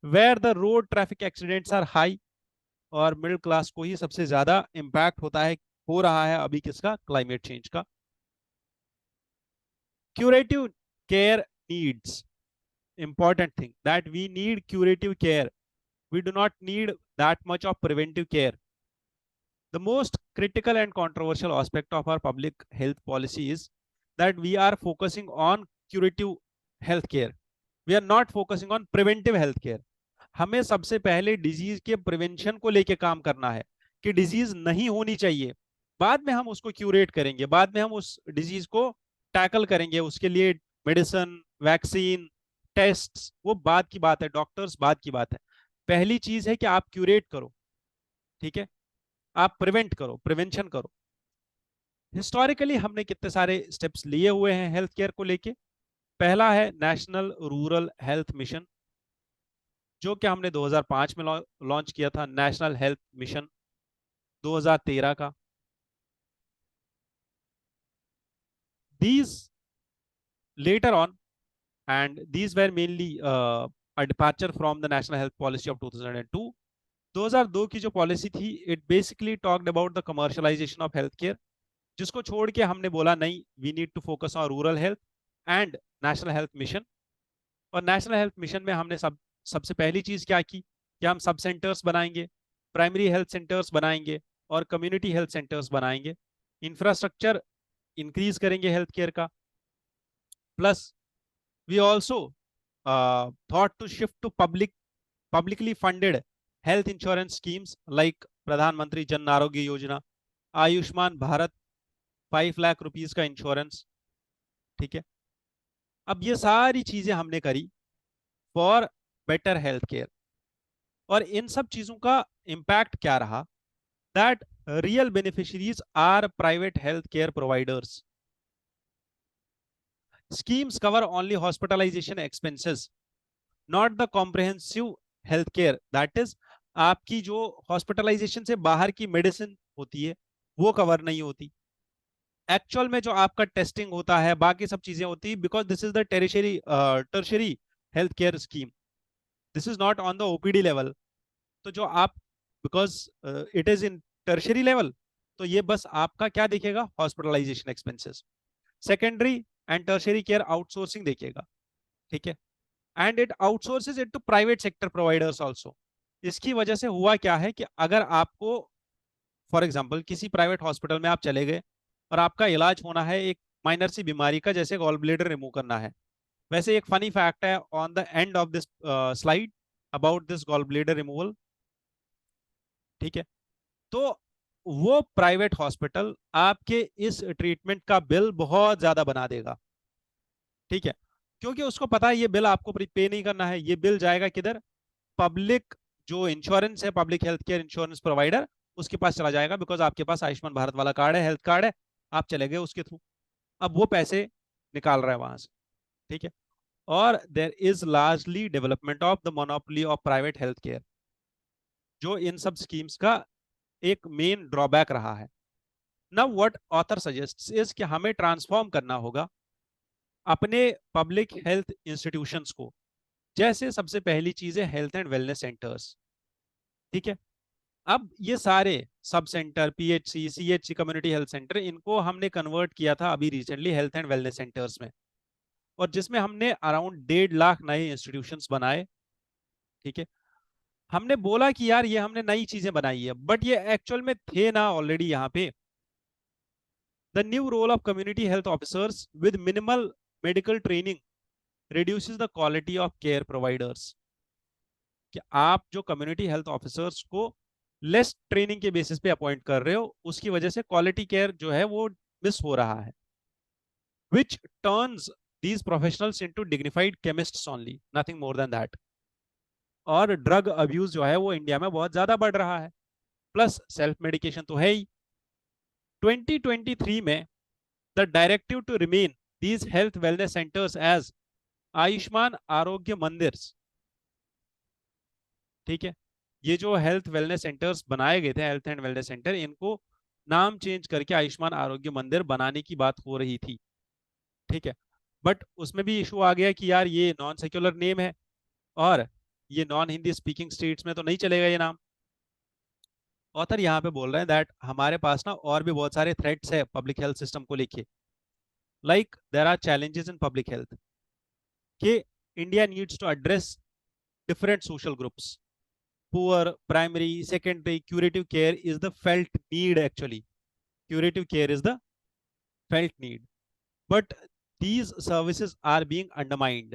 where the road traffic accidents are high, और मिडिल क्लास को ही सबसे ज्यादा इंपैक्ट होता है, हो रहा है अभी किसका, क्लाइमेट चेंज का। Curative care needs, important thing that we need curative care, we do not need that much of preventive care. The most critical and controversial aspect of our public health policy is that we are focusing on curative health care. We are not focusing on preventive health care. हमें सबसे पहले डिजीज के प्रिवेंशन को लेके काम करना है कि डिजीज नहीं होनी चाहिए, बाद में हम उसको क्यूरेट करेंगे, बाद में हम उस डिजीज को टैकल करेंगे, उसके लिए मेडिसिन, वैक्सीन, टेस्ट, वो बाद की बात है, डॉक्टर्स बाद की बात है। पहली चीज है कि आप क्यूरेट करो, ठीक है, आप प्रिवेंट करो, प्रिवेंशन करो। हिस्टोरिकली हमने कितने सारे स्टेप्स लिए हुए हैं हेल्थ केयर को लेके। पहला है नेशनल रूरल हेल्थ मिशन, जो कि हमने 2005 में लॉन्च किया था, नेशनल हेल्थ मिशन 2013 का। These later on, and these were mainly a departure from the national health policy of 2002. 2002 की जो पॉलिसी थी, it basically talked about the commercialisation of health care, जिसको छोड़ के हमने बोला नहीं, we need to focus on rural health and national health mission. और नेशनल हेल्थ मिशन में हमने सबसे पहली चीज क्या की कि हम सब सेंटर्स बनाएंगे, प्राइमरी हेल्थ सेंटर्स बनाएंगे और कम्युनिटी हेल्थ सेंटर्स बनाएंगे, इंफ्रास्ट्रक्चर इंक्रीज करेंगे हेल्थ केयर का। Plus we also thought to shift to publicly funded health insurance schemes like प्रधानमंत्री जन आरोग्य योजना, आयुष्मान भारत, 5 लाख रुपीज का इंश्योरेंस, ठीक है। अब ये सारी चीजें हमने करी फॉर बेटर हेल्थ केयर, और इन सब चीजों का इंपैक्ट क्या रहा, that real beneficiaries are private health care providers. Schemes cover only hospitalization expenses, not the comprehensive health care. That is, आपकी जो हॉस्पिटलाइजेशन से बाहर की मेडिसिन होती है वो कवर नहीं होती। एक्चुअल में जो आपका टेस्टिंग होता है, बाकी सब चीजें होती है, because this is the tertiary health care scheme, this is not on the OPD level. तो जो आप, because it is in tertiary level, तो ये बस आपका क्या देखेगा, hospitalisation expenses. Secondary and tertiary care outsourcing देखेगा, ठीक है, and it outsources it to private sector providers also. इसकी वजह से हुआ क्या है कि अगर आपको फॉर एग्जाम्पल किसी प्राइवेट हॉस्पिटल में आप चले गए और आपका इलाज होना है एक माइनर सी बीमारी का, जैसे गॉल ब्लेडर रिमूव करना है। वैसे एक फनी फैक्ट है on the end of this slide about this gall bladder removal, ठीक है। तो वो प्राइवेट हॉस्पिटल आपके इस ट्रीटमेंट का बिल बहुत ज्यादा बना देगा, ठीक है, क्योंकि उसको पता है ये बिल आपको पे नहीं करना है, ये बिल जाएगा किधर, पब्लिक जो इंश्योरेंस है, public health care insurance provider, उसके पास चला जाएगा, बिकॉज आपके पास आयुष्मान भारत वाला कार्ड है, हेल्थ कार्ड है, आप चले गए उसके थ्रू, अब वो पैसे निकाल रहा है वहां से, ठीक है। और there is largely development of the monopoly of private health care, जो इन सब स्कीम्स का एक मेन ड्रॉबैक रहा है। Now what author suggests is कि हमें ट्रांसफॉर्म करना होगा अपने पब्लिक हेल्थ इंस्टीट्यूशंस को। जैसे सबसे पहली चीज है हेल्थ एंड वेलनेस सेंटर्स, ठीक है। अब ये सारे sub centre, PHC, CHC, community health centre, इनको हमने कन्वर्ट किया था अभी recently health and wellness centres में, और जिसमें हमने अराउंड 1.5 लाख नए इंस्टीट्यूशंस बनाए, ठीक है। हमने बोला कि यार ये हमने नई चीजें बनाई है, बट ये एक्चुअल में थे ना ऑलरेडी यहाँ पे। The new role of community health officers with minimal medical training reduces the quality of care providers, कि आप जो कम्युनिटी हेल्थ ऑफिसर्स को लेस ट्रेनिंग के बेसिस पे अपॉइंट कर रहे हो, उसकी वजह से क्वालिटी केयर जो है वो मिस हो रहा है, which turns these professionals into dignified chemists only, nothing more than that। और ड्रग अब्यूज जो है वो इंडिया में बहुत ज्यादा बढ़ रहा है, प्लस सेल्फ मेडिकेशन तो है ही। 2023 में the directive to rename these health wellness centres as Ayushman Arogya Mandir, ठीक है, ये जो हेल्थ वेलनेस सेंटर्स बनाए गए थे, हेल्थ एंड वेलनेस सेंटर, इनको नाम चेंज करके आयुष्मान आरोग्य मंदिर बनाने की बात हो रही थी, ठीक है। बट उसमें भी इशू आ गया कि यार ये नॉन सेक्युलर नेम है, और ये नॉन हिंदी स्पीकिंग स्टेट्स में तो नहीं चलेगा ये नाम। ऑथर यहाँ पे बोल रहे हैं दैट हमारे पास ना और भी बहुत सारे थ्रेट्स है पब्लिक हेल्थ सिस्टम को लेके, like there are challenges in public health, कि India needs to address different social groups. Poor primary, secondary, curative care is the felt need actually. Curative care is the felt need. But these services are being undermined.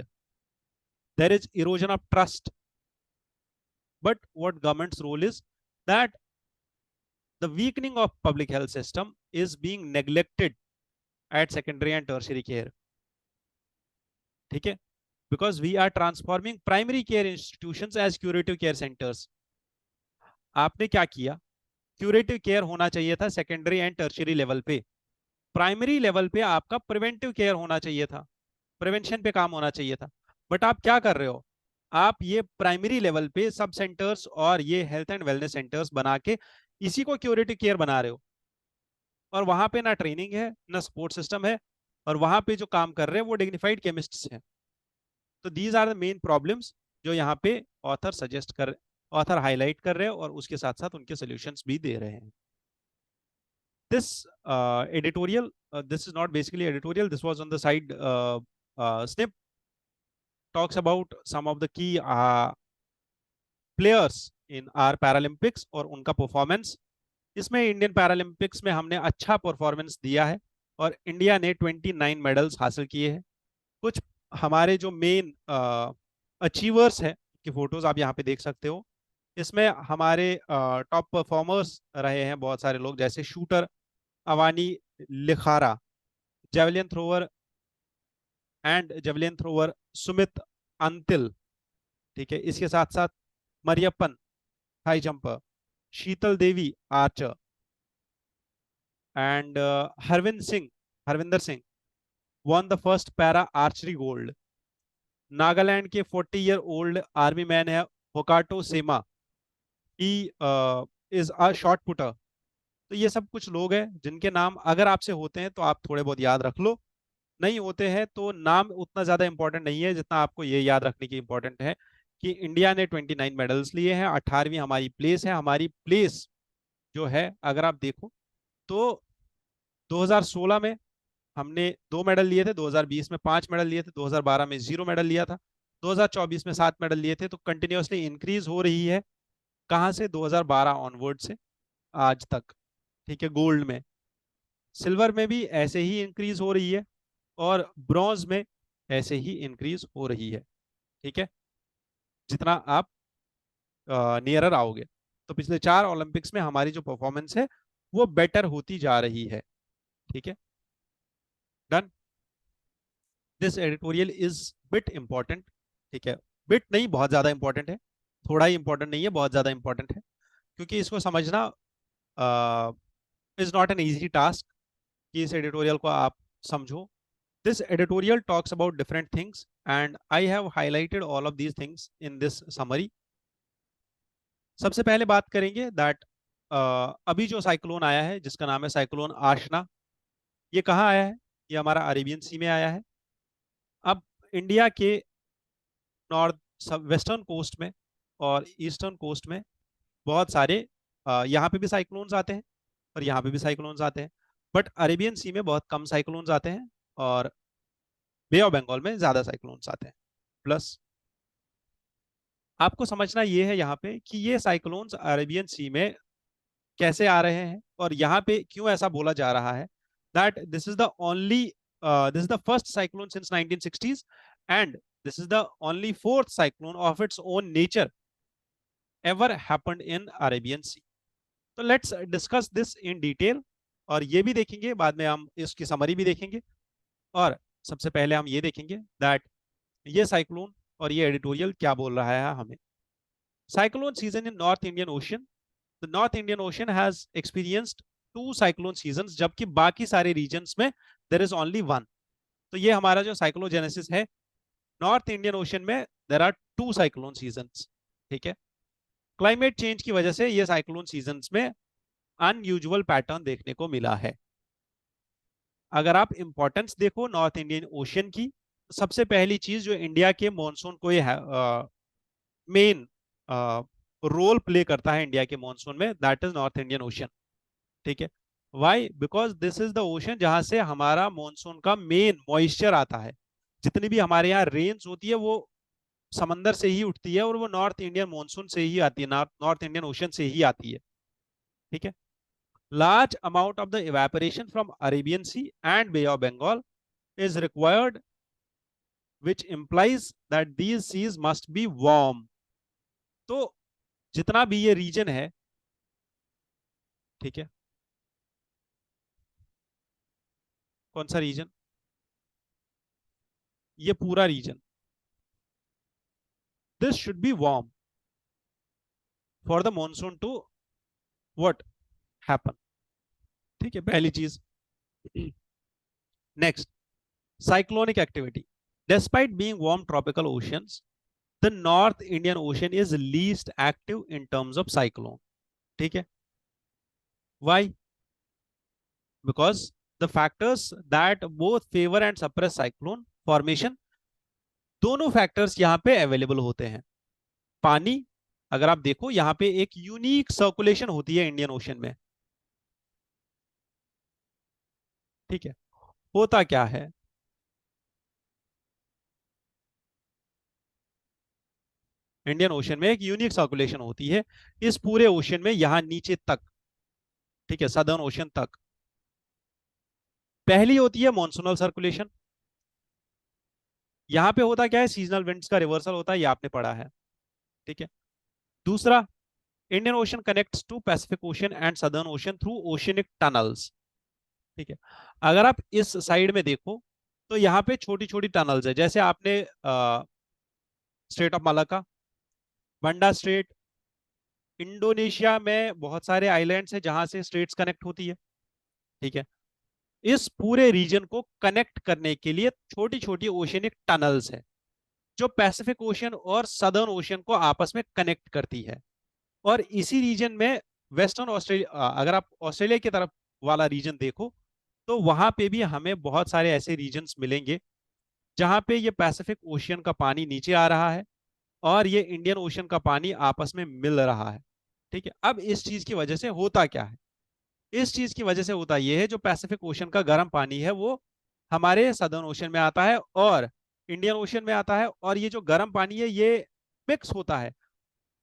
There is erosion of trust. But what government's role is that the weakening of public health system is being neglected at secondary and tertiary care. ठीक है? Because we are transforming primary care institutions as curative care centers. आपने क्या किया? क्यूरेटिव केयर होना चाहिए था सेकेंडरी एंड टर्शियरी लेवल पे, प्राइमरी लेवल पे आपका प्रिवेंटिव केयर होना चाहिए था, प्रिवेंशन पे काम होना चाहिए था। बट आप क्या कर रहे हो, आप ये प्राइमरी लेवल पे सब सेंटर्स और ये हेल्थ एंड वेलनेस सेंटर्स बना के इसी को क्यूरेटिव केयर बना रहे हो, और वहां पे ना ट्रेनिंग है ना सपोर्ट सिस्टम है, और वहां पे जो काम कर रहे हैं वो डिग्निफाइड केमिस्ट्स हैं। तो these are the main problems जो यहाँ पे ऑथर हाईलाइट कर रहे हैं, और उसके साथ साथ उनके सोल्यूशंस भी दे रहे हैं। This editorial, this is not basically editorial, this was on the side snip, talks about some of the key players in our Paralympics और उनका परफॉर्मेंस। इसमें इंडियन पैरालंपिक्स में हमने अच्छा परफॉर्मेंस दिया है, और इंडिया ने 29 मेडल्स हासिल किए हैं। कुछ हमारे जो मेन अचीवर्स हैं की फोटोज आप यहाँ पे देख सकते हो। इसमें हमारे टॉप परफॉर्मर्स रहे हैं बहुत सारे लोग, जैसे shooter Avani Lekhara, javelin thrower Sumit Antil, ठीक है। इसके साथ साथ Mariyappan high jumper, Sheetal Devi archer, and Harvinder Singh won the first para archery gold. Nagaland के 40 ईयर ओल्ड आर्मी मैन है Hokato Sema, he is a shot putter. तो ये सब कुछ लोग हैं जिनके नाम अगर आपसे होते हैं तो आप थोड़े बहुत याद रख लो, नहीं होते हैं तो नाम उतना ज्यादा इंपॉर्टेंट नहीं है जितना आपको ये याद रखने की इंपॉर्टेंट है कि इंडिया ने 29 मेडल्स लिए हैं, 18वीं हमारी प्लेस है। हमारी प्लेस जो है अगर आप देखो तो 2016 में हमने 2 मेडल लिए थे, 2020 में 5 मेडल लिए थे, 2012 में 0 मेडल लिया था, 2024 में 7 मेडल लिए थे। तो कंटिन्यूअसली इंक्रीज हो रही है। कहाँ से? 2012 ऑनवर्ड से आज तक। ठीक है, गोल्ड में, सिल्वर में भी ऐसे ही इंक्रीज हो रही है और ब्रॉन्ज में ऐसे ही इंक्रीज हो रही है। ठीक है, जितना आप नियरर आओगे। तो पिछले 4 ओलंपिक्स में हमारी जो परफॉर्मेंस है वो बेटर होती जा रही है। ठीक है, done. This editorial is bit important. ठीक है, बिट नहीं, बहुत ज्यादा इंपॉर्टेंट है। थोड़ा ही इंपॉर्टेंट नहीं है, बहुत ज्यादा इंपॉर्टेंट है, क्योंकि इसको समझना is not an easy task कि इस एडिटोरियल को आप समझो। This editorial talks about different things and I have highlighted all of these things in this summary. सबसे पहले बात करेंगे दैट अभी जो साइक्लोन आया है जिसका नाम है साइक्लोन आशना, ये कहाँ आया है? ये हमारा अरेबियन सी में आया है। अब इंडिया के नॉर्थ वेस्टर्न कोस्ट में और ईस्टर्न कोस्ट में बहुत सारे यहाँ पे भी साइक्लोन्स आते हैं और यहाँ पे भी साइक्लोन्स आते हैं, बट अरेबियन सी में बहुत कम साइक्लोन्स आते हैं और बे ऑफ बंगाल में ज्यादा साइक्लोन्स आते हैं। प्लस आपको समझना ये है यहाँ पे कि ये साइक्लोन्स अरेबियन सी में कैसे आ रहे हैं और यहाँ पे क्यों ऐसा बोला जा रहा है that this is the only this is the first cyclone since 1960s and this is the only fourth cyclone of its own nature ever happened in Arabian Sea. तो let's discuss this in detail और ये भी देखेंगे बाद में, हम इसकी समरी भी देखेंगे। और सबसे पहले हम ये देखेंगे दैट ये साइक्लोन और ये एडिटोरियल क्या बोल रहा है हमें। Cyclone season in north Indian ocean, the north Indian ocean has experienced 2 cyclone seasons, जबकि बाकी सारे रीजन्स में देर इज ओनली 1। तो ये हमारा जो साइक्लोजेनेसिस है, नॉर्थ इंडियन ओशन में देर आर 2 साइक्लोन सीजन्स। ठीक है, क्लाइमेट चेंज की वजह से ये साइक्लोन सीजन्स में अनयूजुअल पैटर्न देखने को मिला है। अगर आप इंपॉर्टेंस देखो नॉर्थ इंडियन ओशन की, सबसे पहली चीज जो इंडिया के मॉनसून को ये मेन रोल प्ले करता है इंडिया के मॉनसून में, that is North Indian Ocean. ठीक है, why? Because this is the ocean जहां से हमारा मॉनसून का मेन मॉइस्चर आता है। जितनी भी हमारे यहाँ रेन्स होती है वो समंदर से ही उठती है और वो नॉर्थ इंडियन मॉनसून से ही आती है, नॉर्थ इंडियन ओशन से ही आती है। ठीक है, large amount of the evaporation from Arabian Sea and Bay of Bengal is required, which implies that these seas must be warm. तो जितना भी ये रीजन है, ठीक है, कौन सा रीजन? ये पूरा region, this should be warm for the monsoon to what happen. ठीक है, पहली चीज। Next, cyclonic activity. Despite being warm tropical oceans, the North Indian Ocean is least active in terms of cyclone. ठीक है, why? Because the factors that both favor and suppress cyclone formation, दोनों फैक्टर्स यहाँ पे अवेलेबल होते हैं। पानी, अगर आप देखो यहाँ पे एक यूनिक सर्कुलेशन होती है इंडियन ओशन में। ठीक है, होता क्या है, इंडियन ओशन में एक यूनिक सर्कुलेशन होती है इस पूरे ओशन में, यहां नीचे तक। ठीक है, सदर्न ओशन तक। पहली होती है मॉनसूनल सर्कुलेशन। यहां पे होता क्या है, सीजनल विंड्स का रिवर्सल होता है, ये आपने पढ़ा है। ठीक है, दूसरा, Indian Ocean connects to Pacific Ocean and Southern Ocean through oceanic tunnels. ठीक है, अगर आप इस साइड में देखो तो यहाँ पे छोटी छोटी टनल्स है, जैसे आपने straight of Malacca, Banda straight, Indonesia में बहुत सारे आइलैंड्स हैं जहां से स्ट्रेट्स कनेक्ट होती है। ठीक है, इस पूरे रीजन को कनेक्ट करने के लिए छोटी छोटी ओशियनिक टनल्स है जो पैसिफिक ओशियन और सदर्न ओशियन को आपस में कनेक्ट करती है। और इसी रीजन में वेस्टर्न ऑस्ट्रेलिया, अगर आप ऑस्ट्रेलिया की तरफ वाला रीजन देखो तो वहां पे भी हमें बहुत सारे ऐसे रीजन्स मिलेंगे जहां पे ये पैसिफिक ओशियन का पानी नीचे आ रहा है और ये इंडियन ओशियन का पानी आपस में मिल रहा है। ठीक है, अब इस चीज की वजह से होता क्या है? इस चीज की वजह से होता यह है, जो पैसिफिक ओशियन का गर्म पानी है वो हमारे सदर्न ओशियन में आता है और इंडियन ओशियन में आता है, और ये जो गर्म पानी है ये मिक्स होता है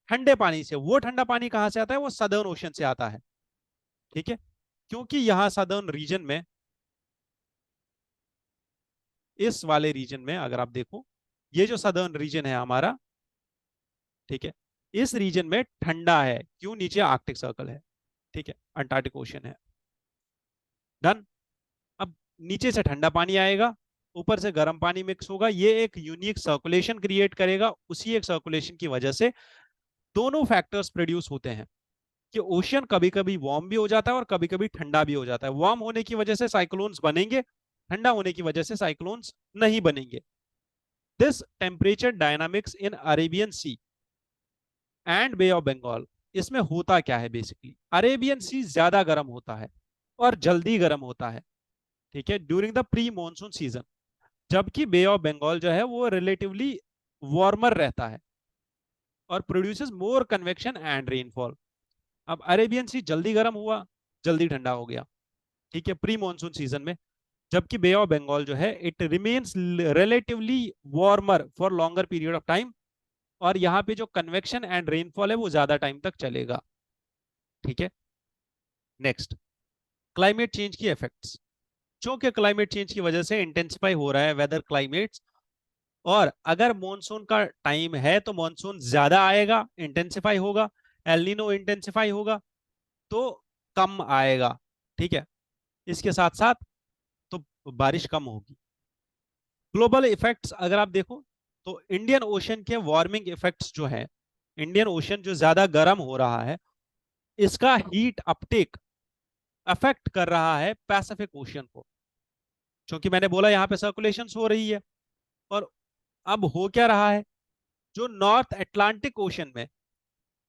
ठंडे पानी से। वो ठंडा पानी कहां से आता है? वो सदर्न ओशियन से आता है। ठीक है, क्योंकि यहां सदर्न रीजन में, इस वाले रीजन में अगर आप देखो, ये जो सदर्न रीजन है हमारा, ठीक है, इस रीजन में ठंडा है। क्यों? नीचे आर्कटिक सर्कल है, ठीक है, अंटार्कटिक ओशन है। डन। अब नीचे से ठंडा पानी आएगा, ऊपर से गर्म पानी मिक्स होगा, ये एक यूनिक सर्कुलेशन क्रिएट करेगा। उसी एक सर्कुलेशन की वजह से दोनों फैक्टर्स प्रोड्यूस होते हैं कि ओशियन कभी कभी वार्म भी हो जाता है और कभी कभी ठंडा भी हो जाता है। वार्म होने की वजह से साइक्लोन्स बनेंगे, ठंडा होने की वजह से साइक्लोन्स नहीं बनेंगे। This temperature dynamics in Arabian Sea and Bay of Bengal, इसमें होता क्या है? बेसिकली अरेबियन सी ज्यादा गर्म होता है और जल्दी गर्म होता है, ठीक है, during the pre monsoon season, जबकि बे ऑफ बंगाल जो है वो रिलेटिवली वार्मर रहता है और produces more convection and rainfall. अब अरेबियन सी जल्दी गर्म हुआ, जल्दी ठंडा हो गया, ठीक है, प्री मॉनसून सीजन में, जबकि बे ऑफ बंगाल जो है it remains relatively warmer for longer period of time, और यहाँ पे जो कन्वेक्शन एंड रेनफॉल है वो ज्यादा टाइम तक चलेगा। ठीक है, नेक्स्ट, क्लाइमेट चेंज की इफेक्ट्स। चूंकि क्लाइमेट चेंज की वजह से इंटेंसिफाई हो रहा है वेदर क्लाइमेट्स, और अगर मॉनसून का टाइम है तो मॉनसून ज्यादा आएगा, इंटेंसिफाई होगा, एल नीनो इंटेंसिफाई होगा तो कम आएगा। ठीक है, इसके साथ साथ तो बारिश कम होगी। ग्लोबल इफेक्ट्स अगर आप देखो तो इंडियन ओशन के वार्मिंग इफेक्ट्स जो है, इंडियन ओशन जो ज्यादा गर्म हो रहा है, इसका हीट अपटेक अफेक्ट कर रहा है पैसिफिक ओशियन को, क्योंकि मैंने बोला यहाँ पे सर्कुलेशन हो रही है। और अब हो क्या रहा है? जो नॉर्थ अटलांटिक ओशन में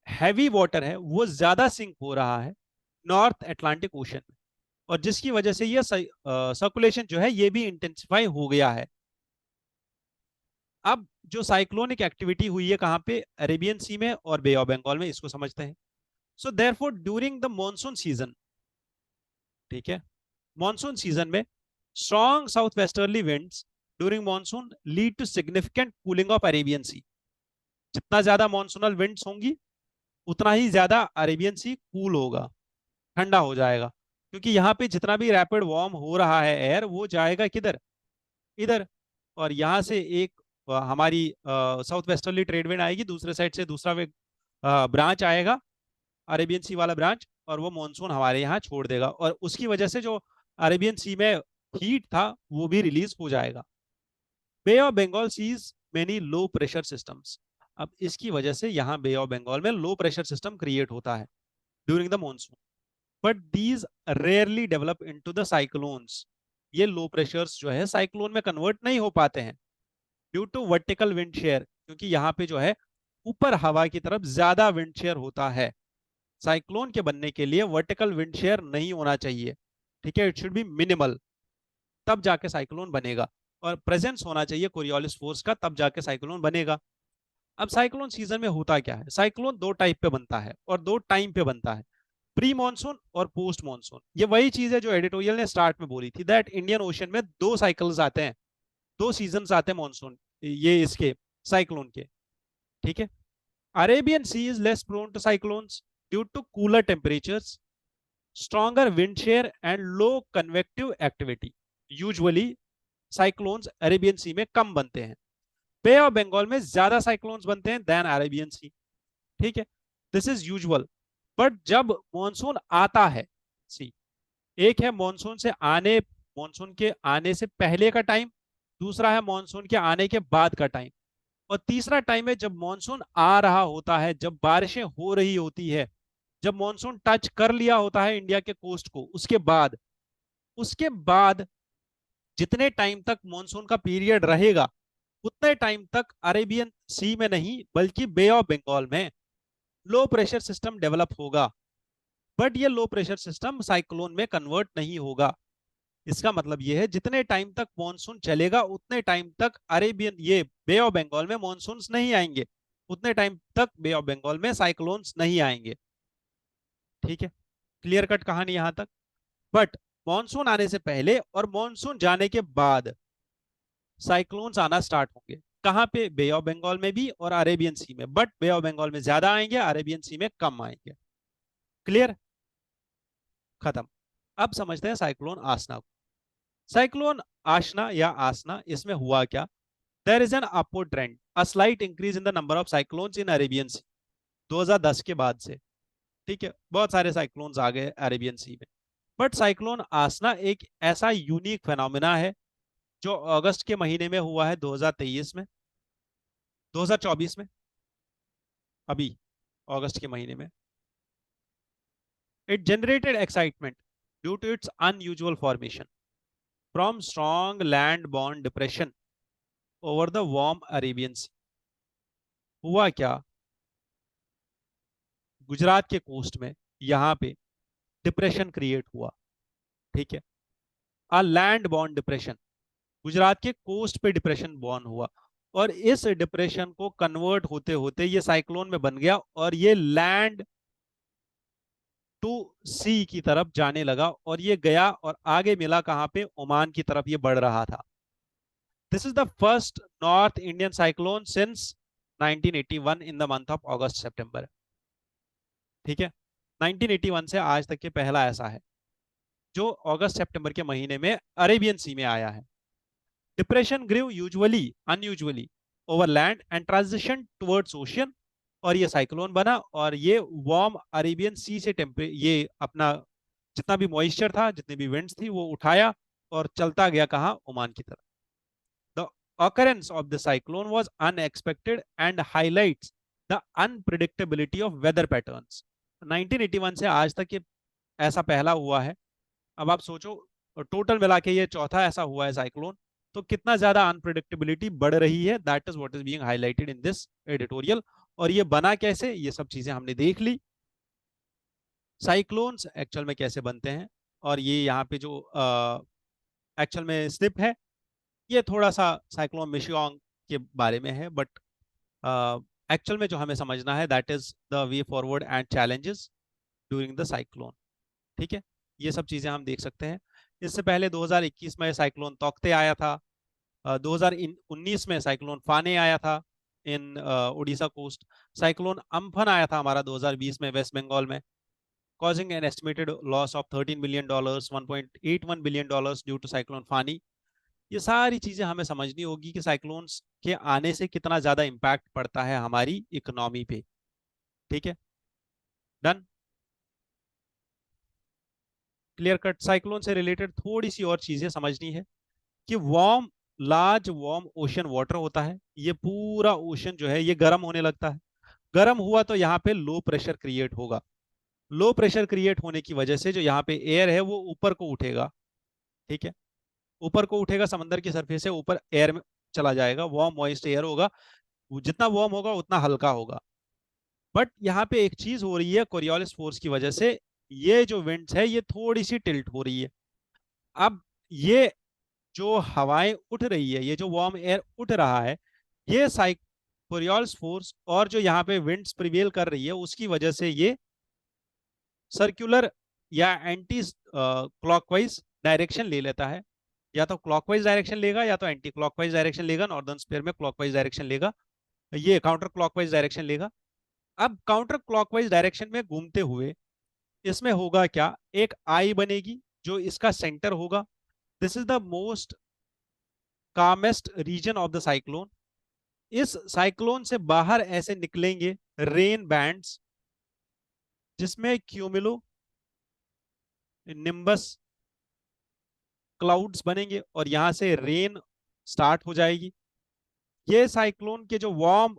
हैवी वाटर है वो ज्यादा सिंक हो रहा है नॉर्थ अटलांटिक ओशन में, और जिसकी वजह से ये सर्कुलेशन जो है ये भी इंटेंसिफाई हो गया है। अब जो साइक्लोनिक एक्टिविटी हुई है कहां पे? अरेबियन सी में और बे ऑफ बंगाल में, इसको समझते हैं। So therefore during the monsoon season, ठीक है, मॉनसून सीजन में strong south westerly winds during monsoon lead to significant cooling of Arabian Sea. जितना ज्यादा मॉनसूनल विंड्स होंगी उतना ही ज्यादा अरेबियन सी कूल होगा, ठंडा हो जाएगा, क्योंकि यहाँ पे जितना भी रैपिड वार्म हो रहा है एयर वो जाएगा किधर? इधर। और यहाँ से एक हमारी साउथ वेस्टर्ली ट्रेड विंड आएगी, दूसरे साइड से दूसरा ब्रांच आएगा, अरेबियन सी वाला ब्रांच, और वो मॉनसून हमारे यहाँ छोड़ देगा, और उसकी वजह से जो अरेबियन सी में हीट था वो भी रिलीज हो जाएगा। Bay of Bengal sees many low pressure systems. अब इसकी वजह से यहाँ बे ऑफ बंगाल में लो प्रेशर सिस्टम क्रिएट होता है during the monsoon, but these rarely develop into the cyclones. ये लो प्रेशर्स जो है साइक्लोन में कन्वर्ट नहीं हो पाते हैं due to vertical wind shear, क्योंकि यहाँ पे जो है ऊपर हवा की तरफ ज्यादा विंड शेयर होता है। साइक्लोन के बनने के लिए वर्टिकल विंड शेयर नहीं होना चाहिए, ठीक है, इट शुड बी मिनिमल, तब जाके साइक्लोन बनेगा। और प्रेजेंस होना चाहिए कोरियोलिस फोर्स का, तब जाके साइक्लोन बनेगा। अब साइक्लोन सीजन में होता क्या है? साइक्लोन दो टाइप पे बनता है और दो टाइम पे बनता है, प्री मॉनसून और पोस्ट मॉनसून। ये वही चीज है जो एडिटोरियल ने स्टार्ट में बोली थी, दैट इंडियन ओशन में दो साइकिल्स आते हैं, दो सीजन आते हैं मॉनसून, ये इसके साइक्लोन के। ठीक है, Arabian Sea is less prone to cyclones due to cooler temperatures, stronger wind shear and low convective activity. Usually cyclones Arabian Sea में कम बनते हैं, बे ऑफ बंगाल में ज्यादा साइक्लोन्स बनते हैं देन अरेबियन सी। ठीक है, दिस इज यूजुअल। बट जब मॉनसून आता है, सी, एक है मॉनसून के आने से पहले का टाइम, दूसरा है मॉनसून के आने के बाद का टाइम, और तीसरा टाइम है जब मॉनसून आ रहा होता है, जब बारिशें हो रही होती है, जब मॉनसून टच कर लिया होता है इंडिया के कोस्ट को, उसके बाद उसके बाद जितने टाइम तक मॉनसून का पीरियड रहेगा उतने टाइम तक अरेबियन सी में नहीं बल्कि बे ऑफ बंगाल में लो प्रेशर सिस्टम डेवलप होगा। बट ये लो प्रेशर सिस्टम साइक्लोन में कन्वर्ट नहीं होगा। इसका मतलब ये है जितने टाइम तक मॉनसून चलेगा उतने टाइम तक अरेबियन ये बे ऑफ बंगाल में मॉनसून्स नहीं आएंगे, उतने टाइम तक बे ऑफ बंगाल में साइक्लोन्स नहीं आएंगे। ठीक है, क्लियर कट कहानी यहां तक। बट मॉनसून आने से पहले और मॉनसून जाने के बाद साइक्लोन्स आना स्टार्ट होंगे। कहां पे? बे ऑफ बंगाल में भी और अरेबियन सी में। बट बे ऑफ बंगाल में ज्यादा आएंगे, अरेबियन सी में कम आएंगे। क्लियर? खत्म। अब समझते हैं साइक्लोन आसना को। साइक्लोन आशना या आसना, इसमें हुआ क्या? There is an upward trend, a slight increase in the number of cyclones in Arabian Sea 2010 के बाद से। ठीक है, बहुत सारे साइक्लोन्स आ गए अरेबियन सी में। बट साइक्लोन आसना एक ऐसा यूनिक फेनोमेना है जो अगस्त के महीने में हुआ है 2023 में, 2024 में, अभी अगस्त के महीने में। It generated excitement due to its unusual formation from strong land borne depression over the warm Arabian Sea. हुआ क्या? गुजरात के कोस्ट में यहाँ पे डिप्रेशन क्रिएट हुआ। ठीक है, a land borne depression, Gujarat के कोस्ट पे डिप्रेशन बॉर्न हुआ और इस डिप्रेशन को कन्वर्ट होते होते ये साइक्लोन में बन गया और ये लैंड टू सी की तरफ जाने लगा और ये गया और आगे मिला कहां पे? ओमान की तरफ ये बढ़ रहा था। This is the first north Indian cyclone since 1981 in the month of August September. ठीक है, 1981 से आज तक ये पहला ऐसा है जो अगस्त सितंबर के महीने में अरेबियन सी में आया है। Depression grew usually unusually over land and transition towards ocean, और ये साइक्लोन बना और ये वार्म अरेबियन सी से टेम्परे ये अपना जितना भी मॉइस्चर था, जितनी भी विंड्स थी, वो उठाया और चलता गया कहाँ? ओमान की तरफ। The occurrence of the cyclone was unexpected and highlights the unpredictability of weather patterns। 1981 से आज तक ये ऐसा पहला हुआ है। अब आप सोचो, टोटल मिला के ये चौथा ऐसा हुआ है साइक्लोन, तो कितना ज्यादा अनप्रिडिक्टेबिलिटी बढ़ रही है। That is what is being highlighted in this editorial. और ये बना कैसे, ये सब चीजें हमने देख ली। साइक्लोन्स एक्चुअल में कैसे बनते हैं, और ये यहाँ पे जो एक्चुअल में स्निप है, ये थोड़ा सा साइक्लोन मिशियोंग के बारे में है। बट एक्चुअल में जो हमें समझना है that is the way forward and challenges during the cyclone. ठीक है, ये सब चीजें हम देख सकते हैं। इससे पहले 2021 में साइक्लोन तौकते आया था, 2019 में साइक्लोन फाने आया था इन उड़ीसा कोस्ट, साइक्लोन अम्फन आया था हमारा 2020 में वेस्ट बंगाल में, causing an estimated loss of $13 billion, $1.81 billion due to cyclone Fani. ये सारी चीजें हमें समझनी होगी कि साइक्लोन्स के आने से कितना ज्यादा इम्पैक्ट पड़ता है हमारी इकोनॉमी पे। ठीक है, डन, क्लियर कट। साइक्लोन से रिलेटेड थोड़ी सी और चीजें समझनी है कि warm large warm ocean water होता है, ये पूरा ओशन जो है ये गर्म होने लगता है। गर्म हुआ तो यहाँ पे लो प्रेशर क्रिएट होगा। लो प्रेशर क्रिएट होने की वजह से जो यहाँ पे एयर है वो ऊपर को उठेगा। ठीक है, ऊपर को उठेगा, समंदर की सरफेस से ऊपर एयर में चला जाएगा, वार्म मॉइस्ट एयर होगा। जितना वार्म होगा उतना हल्का होगा। बट यहाँ पे एक चीज हो रही है, कोरियोलिस फोर्स की वजह से ये जो विंड्स है ये थोड़ी सी टिल्ट हो रही है। अब ये जो हवाएं उठ रही है, ये जो वार्म एयर उठ रहा है, ये कोरियोलिस फोर्स और जो यहाँ पे विंड्स प्रिवेल कर रही है उसकी वजह से ये सर्कुलर या एंटी क्लॉकवाइज डायरेक्शन ले लेता है। या तो क्लॉकवाइज डायरेक्शन लेगा या तो एंटी क्लॉकवाइज डायरेक्शन लेगा। नॉर्दर्न स्फीयर में क्लॉकवाइज डायरेक्शन लेगा, ये काउंटर क्लॉकवाइज डायरेक्शन लेगा। अब काउंटर क्लॉकवाइज डायरेक्शन में घूमते हुए इसमें होगा क्या? एक आई बनेगी जो इसका सेंटर होगा। This is the most calmest region of the cyclone. इस साइक्लोन से बाहर ऐसे निकलेंगे रेन बैंड्स, जिसमें क्यूमुलो निम्बस क्लाउड्स बनेंगे और यहां से रेन स्टार्ट हो जाएगी। ये साइक्लोन के जो वार्म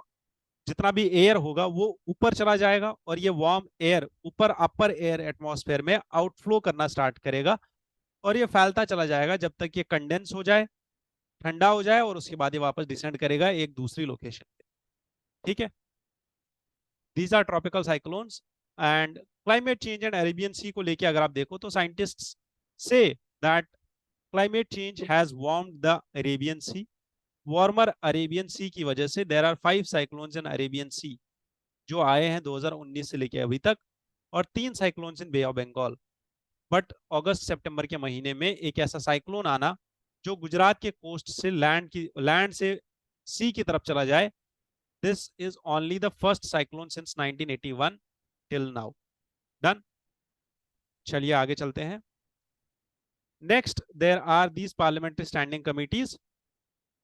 जितना भी एयर होगा वो ऊपर चला जाएगा और ये वार्म एयर ऊपर अपर एयर एटमॉस्फेयर में आउटफ्लो करना स्टार्ट करेगा और ये फैलता चला जाएगा जब तक ये कंडेंस हो जाए, ठंडा हो जाए, और उसके बाद ये वापस डिसेंड करेगा एक दूसरी लोकेशन पे। ठीक है, these are tropical cyclones. And climate change and Arabian Sea को लेके अगर आप देखो तो scientists say that climate change has warmed the Arabian Sea. Warmer Arabian Sea की वजह से there are 5 cyclones in Arabian Sea जो आए हैं 2019 से लेके अभी तक, और 3 cyclones in Bay of Bengal. But अगस्त सितंबर के महीने में एक ऐसा साइक्लोन आना जो गुजरात के कोस्ट से लैंड से सी की तरफ चला जाए, this is only the first cyclone since 1981 till now. Done. चलिए आगे चलते हैं। Next there are these parliamentary standing committees.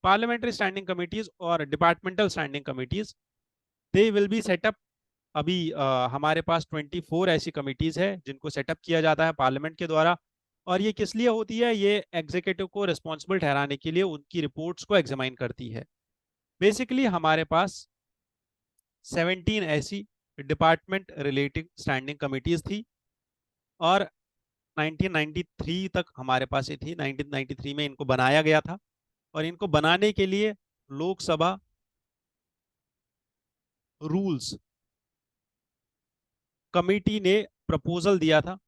Parliamentary standing committees और departmental standing committees, they will be set up. अभी हमारे पास 24 ऐसी कमिटीज है जिनको सेटअप किया जाता है पार्लियामेंट के द्वारा। और ये किस लिए होती है? ये एग्जीक्यूटिव को रिस्पॉन्सिबल ठहराने के लिए उनकी रिपोर्ट्स को एग्जामाइन करती है। बेसिकली हमारे पास 17 ऐसी डिपार्टमेंट रिलेटेड स्टैंडिंग कमिटीज थी, और 1993 तक हमारे पास ये थी। 1993 में इनको बनाया गया था, और इनको बनाने के लिए लोकसभा रूल्स कमेटी ने प्रपोजल दिया था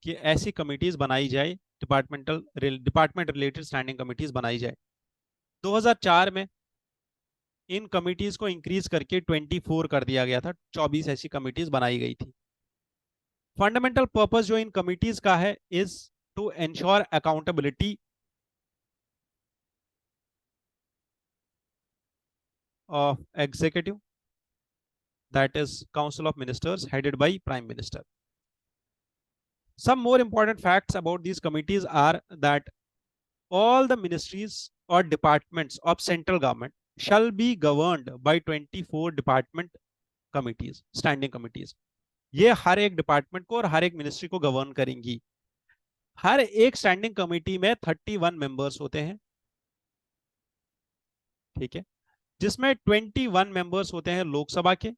कि ऐसी कमिटीज बनाई जाए, डिपार्टमेंट रिलेटेड स्टैंडिंग कमिटीज बनाई जाए। 2004 में इन कमिटीज को इंक्रीज करके 24 कर दिया गया था, 24 ऐसी कमिटीज बनाई गई थी। फंडामेंटल पर्पस जो इन कमिटीज का है is to ensure accountability of executive, that is council of ministers headed by prime minister. Some more important facts about these committees are that all the ministries or departments of central government shall be governed by 24 department committees, standing committees. ये हर एक डिपार्टमेंट को और हर एक मिनिस्ट्री को गवर्न करेंगी। हर एक स्टैंडिंग कमेटी में 31 मेंबर्स होते हैं, ठीक है, जिसमें 21 मेंबर्स होते हैं लोकसभा के,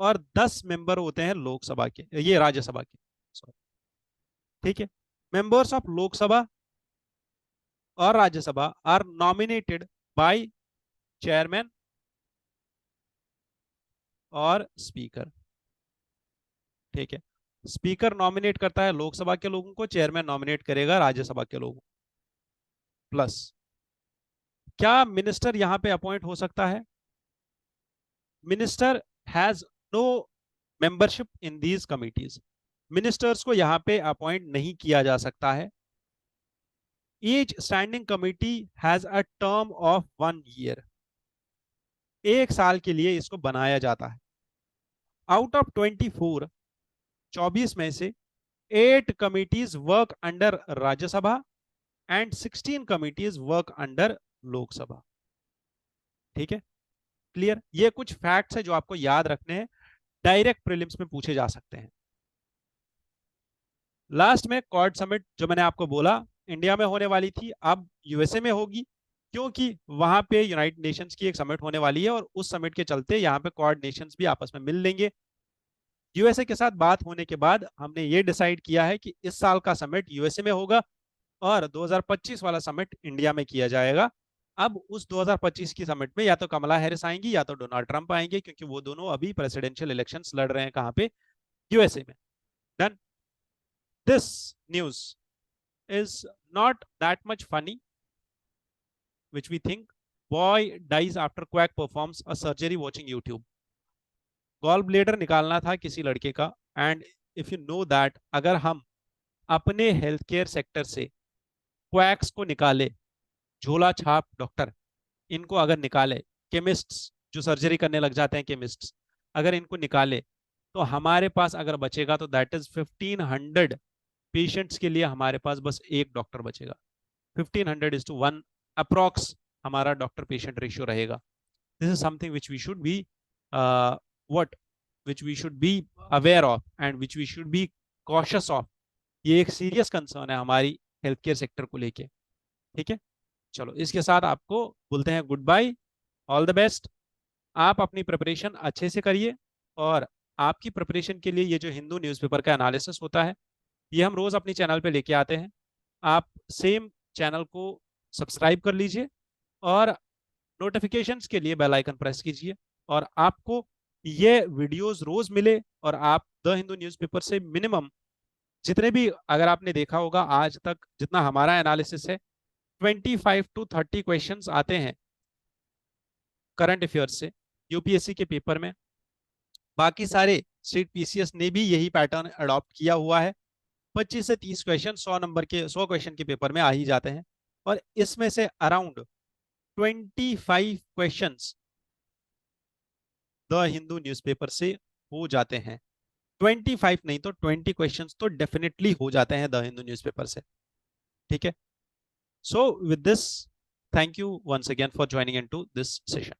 और 10 मेंबर होते हैं लोकसभा के, ये राज्यसभा के, सॉरी, ठीक है। मेंबर्स ऑफ लोकसभा और Rajya Sabha are nominated by chairman और स्पीकर, ठीक है। स्पीकर नॉमिनेट करता है लोकसभा के लोगों को, चेयरमैन नॉमिनेट करेगा राज्यसभा के लोगों। प्लस क्या मिनिस्टर यहां पे अपॉइंट हो सकता है? Minister has no membership in these committees. Ministers को यहां पे अपॉइंट नहीं किया जा सकता है। Each standing committee has a term of 1 year. 1 साल के लिए इसको बनाया जाता है। आउट ऑफ 24, 24 में से 8 committees work under Rajya Sabha and 16 committees work under Lok Sabha, ठीक है। क्लियर? ये कुछ फैक्ट्स है जो आपको याद रखने हैं, डायरेक्ट प्रीलिम्स में पूछे जा सकते हैं। लास्ट में क्वाड समिट जो मैंने आपको बोला इंडिया में होने वाली थी, अब यूएसए में होगी, क्योंकि वहां पे यूनाइटेड नेशंस की एक समिट होने वाली है, और उस समिट के चलते यहाँ पे क्वाड नेशंस भी आपस में मिल लेंगे। यूएसए के साथ बात होने के बाद हमने ये डिसाइड किया है कि इस साल का समिट यूएसए में होगा, और 2025 वाला समिट इंडिया में किया जाएगा। अब उस 2025 की समिट में या तो कमला हैरिस आएंगी या तो डोनाल्ड ट्रंप आएंगे, क्योंकि वो दोनों अभी प्रेसिडेंशियल इलेक्शंस लड़ रहे हैं, कहां पे? यूएसए में। Done. This news is not that much funny which we think. Boy dies after quack performs a surgery watching YouTube. Gall bladder निकालना था किसी लड़के का, and if you know that अगर हम अपने हेल्थ केयर सेक्टर से क्वैक्स को निकाले, झोला छाप डॉक्टर इनको अगर निकाले, केमिस्ट्स जो सर्जरी करने लग जाते हैं, केमिस्ट्स अगर इनको निकाले, तो हमारे पास अगर बचेगा तो दैट इज 1500 पेशेंट्स के लिए हमारे पास बस एक डॉक्टर बचेगा। 1500:1 अप्रॉक्स हमारा डॉक्टर पेशेंट रेशियो रहेगा। This is something which we should be which we should be aware of and which we should be cautious of. ये एक सीरियस कंसर्न है हमारी हेल्थ केयर सेक्टर को लेके, ठीक है। चलो इसके साथ आपको बोलते हैं goodbye, all the best. आप अपनी प्रिपरेशन अच्छे से करिए, और आपकी प्रिपरेशन के लिए ये जो हिंदू न्यूज़पेपर का एनालिसिस होता है ये हम रोज अपनी चैनल पे लेके आते हैं। आप सेम चैनल को सब्सक्राइब कर लीजिए और नोटिफिकेशंस के लिए बेल आइकन प्रेस कीजिए, और आपको ये वीडियोस रोज मिले, और आप द हिंदू न्यूज़पेपर से मिनिमम जितने भी, अगर आपने देखा होगा आज तक जितना हमारा एनालिसिस है, 25 to 30 क्वेश्चंस आते हैं करंट अफेयर्स से यूपीएससी के पेपर में। बाकी सारे स्टेट पीसीएस ने भी यही पैटर्न अडॉप्ट किया हुआ है। 25 से 30 क्वेश्चन 100 क्वेश्चन के पेपर में आ ही जाते हैं, और इसमें से around 25 questions the Hindu newspaper से हो जाते हैं। 25 नहीं तो 20 क्वेश्चंस तो डेफिनेटली हो जाते हैं द हिंदू न्यूज़पेपर से। ठीक है, so with this, thank you once again for joining into this session.